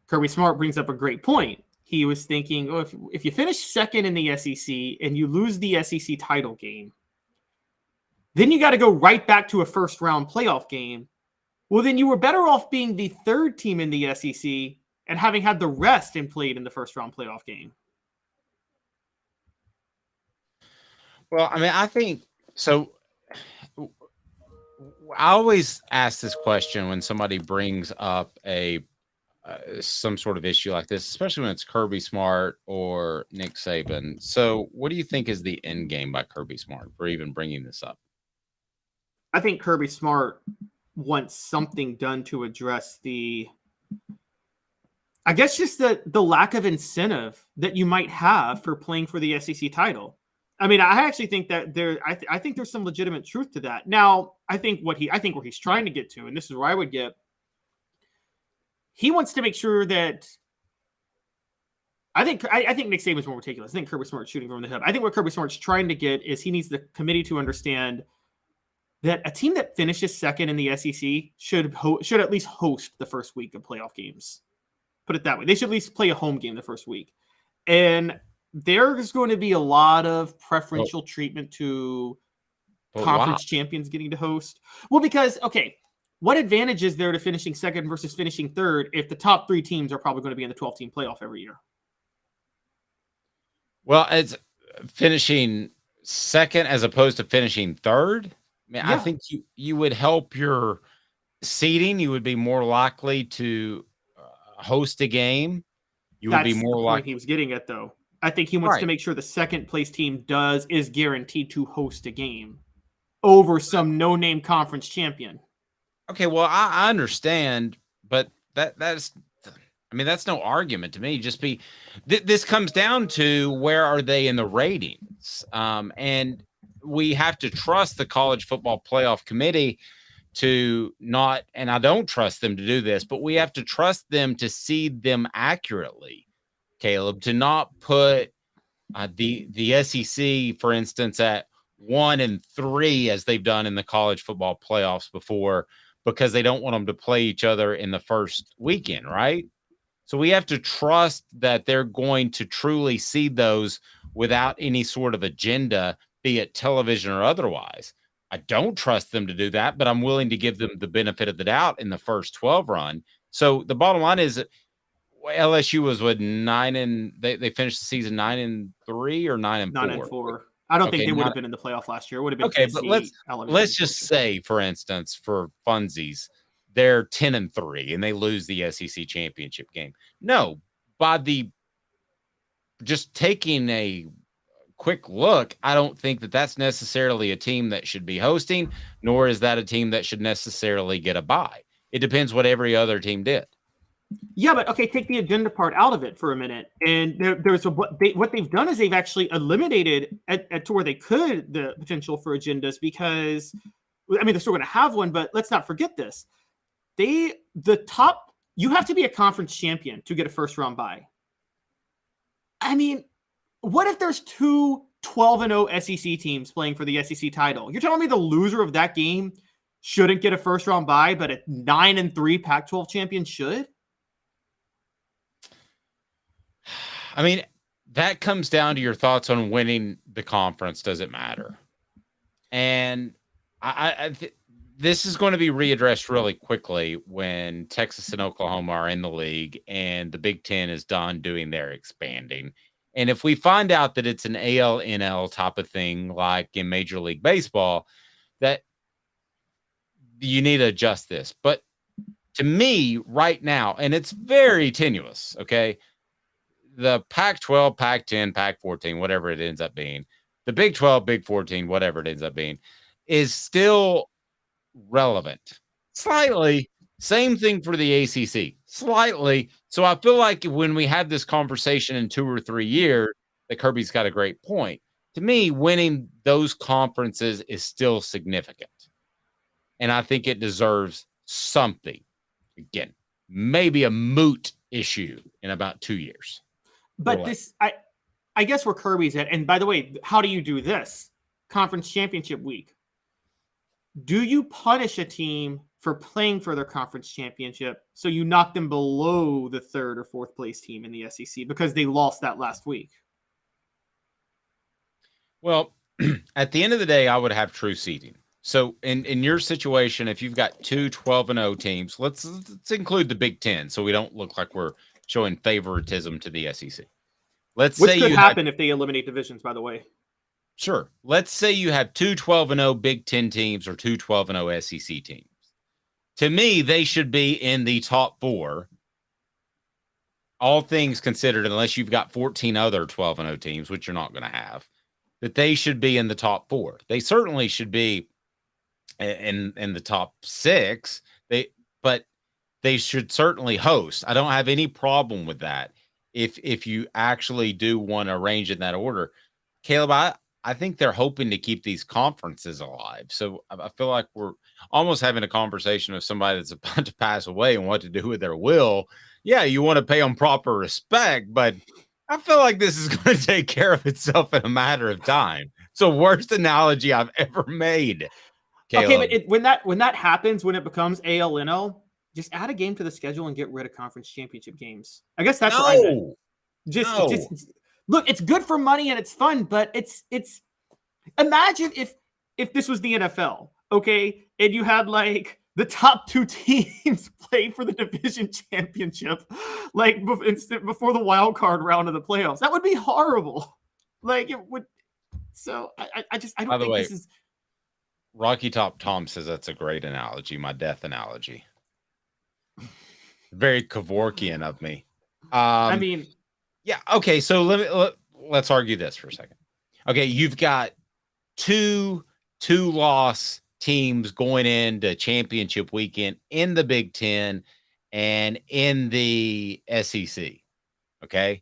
Kirby Smart brings up a great point. He was thinking, oh, if you finish second in the SEC and you lose the SEC title game, then you got to go right back to a first-round playoff game. Well, then you were better off being the third team in the SEC and having had the rest and played in the first-round playoff game. Well, I mean, I think so. I always ask this question when somebody brings up some sort of issue like this, especially when it's Kirby Smart or Nick Saban. So what do you think is the end game by Kirby Smart for even bringing this up? I think Kirby Smart wants something done to address just the lack of incentive that you might have for playing for the SEC title. I mean, I actually think that I think there's some legitimate truth to that. Now, I think where he's trying to get to, and this is where I would get, he wants to make sure that I think Nick Saban's more ridiculous. I think Kirby Smart's shooting from the hip. I think what Kirby Smart's trying to get is he needs the committee to understand that a team that finishes second in the SEC should at least host the first week of playoff games. Put it that way. They should at least play a home game the first week. And there's going to be a lot of preferential treatment to conference champions getting to host. Well, because, okay, what advantage is there to finishing second versus finishing third if the top three teams are probably going to be in the 12-team playoff every year? Well, it's finishing second as opposed to finishing third. I mean, yeah. I think you would help your seeding. You would be more likely to host a game. Would be more likely. He was getting at, though. I think he wants to make sure the second place team is guaranteed to host a game over some no-name conference champion. Okay, well, I understand, but that's no argument to me. This comes down to where are they in the ratings, and we have to trust the College Football Playoff Committee to not, and I don't trust them to do this, but we have to trust them to seed them accurately, Caleb, to not put the SEC, for instance, at 1 and 3 as they've done in the college football playoffs before, because they don't want them to play each other in the first weekend, right? So we have to trust that they're going to truly seed those without any sort of agenda, be it television or otherwise. I don't trust them to do that, but I'm willing to give them the benefit of the doubt in the first 12 run. So the bottom line is LSU was they finished the season 9-3 or 9-4? 9-4. I don't think they would have been in the playoff last year. It would have been okay, but let's just say, for instance, for funsies, they're 10-3 and they lose the SEC championship game. No, just taking a quick look, I don't think that that's necessarily a team that should be hosting, nor is that a team that should necessarily get a bye. It depends what every other team did. Yeah, but okay, take the agenda part out of it for a minute. And what they've done is they've actually eliminated to where they could the potential for agendas, because they're still going to have one, but let's not forget this. You have to be a conference champion to get a first round bye. I mean, what if there's 2 12-0 SEC teams playing for the SEC title. You're telling me the loser of that game shouldn't get a first round bye, but a 9-3 Pac-12 champion should? I mean, that comes down to your thoughts on winning the conference. Does it matter? And this is going to be readdressed really quickly when Texas and Oklahoma are in the league and the Big Ten is done doing their expanding. And if we find out that it's an AL-NL type of thing, like in Major League Baseball, that you need to adjust this. But to me, right now, and it's very tenuous, okay? The Pac-12, Pac-10, Pac-14, whatever it ends up being, the Big 12, Big 14, whatever it ends up being, is still relevant. Slightly. Same thing for the ACC. Slightly. So I feel like when we have this conversation in 2 or 3 years, that Kirby's got a great point. To me, winning those conferences is still significant. And I think it deserves something. Again, maybe a moot issue in about 2 years. But this, I guess where Kirby's at, and by the way, how do you do this? Conference championship week. Do you punish a team for playing for their conference championship so you knock them below the 3rd or 4th place team in the SEC because they lost that last week? Well, at the end of the day, I would have true seeding. So in your situation, if you've got 2 12-0 teams, let's include the Big Ten so we don't look like we're showing favoritism to the SEC. Which could happen if they eliminate divisions, by the way. Sure. Let's say you have 2 12-0 Big Ten teams or 2 12-0 SEC teams. To me, they should be in the top 4. All things considered, unless you've got 14 other 12-0 teams, which you're not going to have, that they should be in the top 4. They certainly should be in the top 6. But they should certainly host. I don't have any problem with that. If you actually do want to arrange in that order, Caleb, I think they're hoping to keep these conferences alive. So I feel like we're almost having a conversation with somebody that's about to pass away and what to do with their will. Yeah, you want to pay them proper respect, but I feel like this is going to take care of itself in a matter of time. It's the worst analogy I've ever made. Caleb. Okay, but when that happens, when it becomes AL-NL, just add a game to the schedule and get rid of conference championship games. I guess that's what I meant. Just look, it's good for money and it's fun, but it's imagine if this was the NFL, okay, and you had like the top 2 teams play for the division championship, like before the wild card round of the playoffs. That would be horrible. Like it would. So I don't think this is. Rocky Top Tom says that's a great analogy. My death analogy. Very Kevorkian of me. I mean, yeah. Okay. So let's argue this for a second. Okay. You've got two loss teams going into championship weekend in the Big Ten and in the SEC. Okay.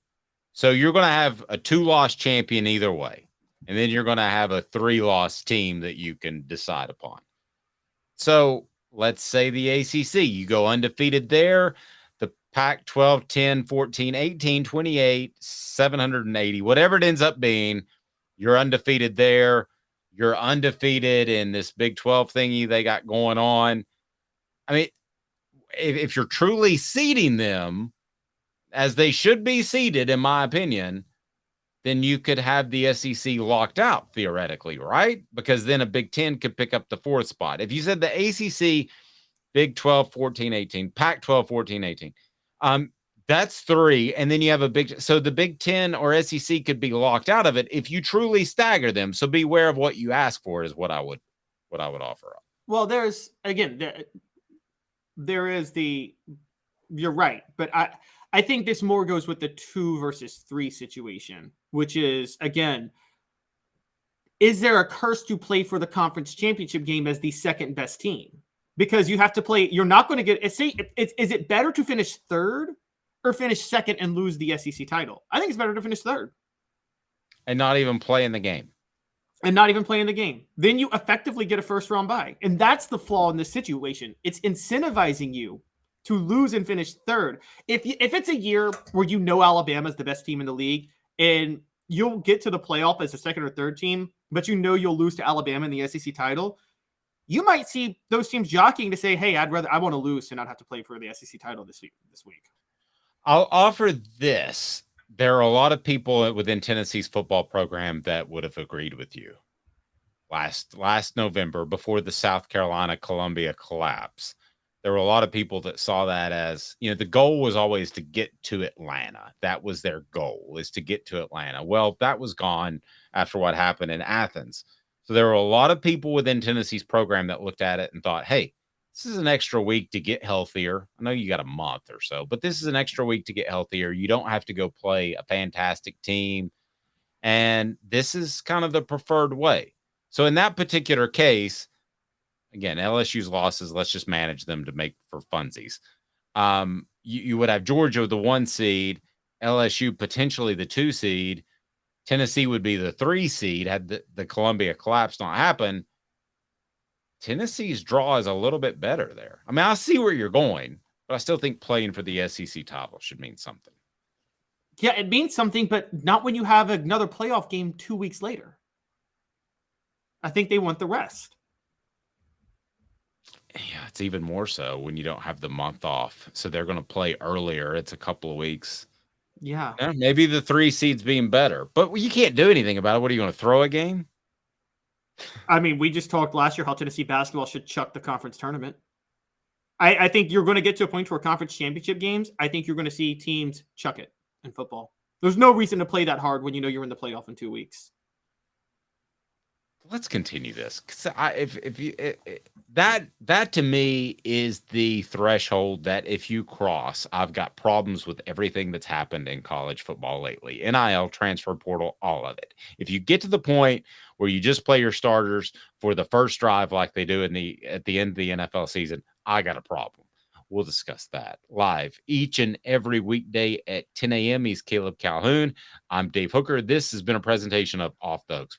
So you're going to have a 2-loss champion either way. And then you're going to have a 3-loss team that you can decide upon. So let's say the ACC, you go undefeated there. The Pac-12, 10, 14, 18, 28, 780, whatever it ends up being, you're undefeated there. You're undefeated in this Big 12 thingy they got going on. I mean, if you're truly seeding them as they should be seeded, in my opinion, then you could have the SEC locked out theoretically, right? Because then a Big 10 could pick up the 4th spot. If you said the ACC, Big 12, 14, 18, Pac-12, 14, 18, that's 3. And then you have so the Big 10 or SEC could be locked out of it if you truly stagger them. So beware of what you ask for is what I would offer up. Well, there is you're right. But I think this more goes with the 2 versus 3 situation, which is, again, is there a curse to play for the conference championship game as the second best team? Because you have to play, you're not going to get, is it better to finish 3rd or finish 2nd and lose the SEC title? I think it's better to finish 3rd. And not even play in the game. Then you effectively get a first round bye. And that's the flaw in this situation. It's incentivizing you to lose and finish 3rd. If it's a year where Alabama is the best team in the league and you'll get to the playoff as a second or third team, but you know you'll lose to Alabama in the SEC title, you might see those teams jockeying to say, hey, I want to lose and not have to play for the SEC title this week. I'll offer this. There are a lot of people within Tennessee's football program that would have agreed with you last November before the South Carolina Columbia collapse. There were a lot of people that saw that as, the goal was always to get to Atlanta. That was their goal, is to get to Atlanta. Well, that was gone after what happened in Athens. So there were a lot of people within Tennessee's program that looked at it and thought, hey, this is an extra week to get healthier. I know you got a month or so, but this is an extra week to get healthier. You don't have to go play a fantastic team. And this is kind of the preferred way. So in that particular case, again, LSU's losses, let's just manage them to make for funsies. You would have Georgia the 1 seed, LSU potentially the 2 seed. Tennessee would be the 3 seed had the Columbia collapse not happen. Tennessee's draw is a little bit better there. I mean, I see where you're going, but I still think playing for the SEC title should mean something. Yeah, it means something, but not when you have another playoff game 2 weeks later. I think they want the rest. Yeah, it's even more so when you don't have the month off. So they're going to play earlier. It's a couple of weeks. Yeah. Maybe the 3 seeds being better, but you can't do anything about it. What are you going to throw a game? I mean, we just talked last year how Tennessee basketball should chuck the conference tournament. I think you're going to get to a point where conference championship games, I think you're going to see teams chuck it in football. There's no reason to play that hard when you know you're in the playoff in 2 weeks. Let's continue this. That to me is the threshold that if you cross, I've got problems with everything that's happened in college football lately. NIL, transfer portal, all of it. If you get to the point where you just play your starters for the first drive like they do at the end of the NFL season, I got a problem. We'll discuss that live each and every weekday at 10 a.m. He's Caleb Calhoun. I'm Dave Hooker. This has been a presentation of Off the Hooks.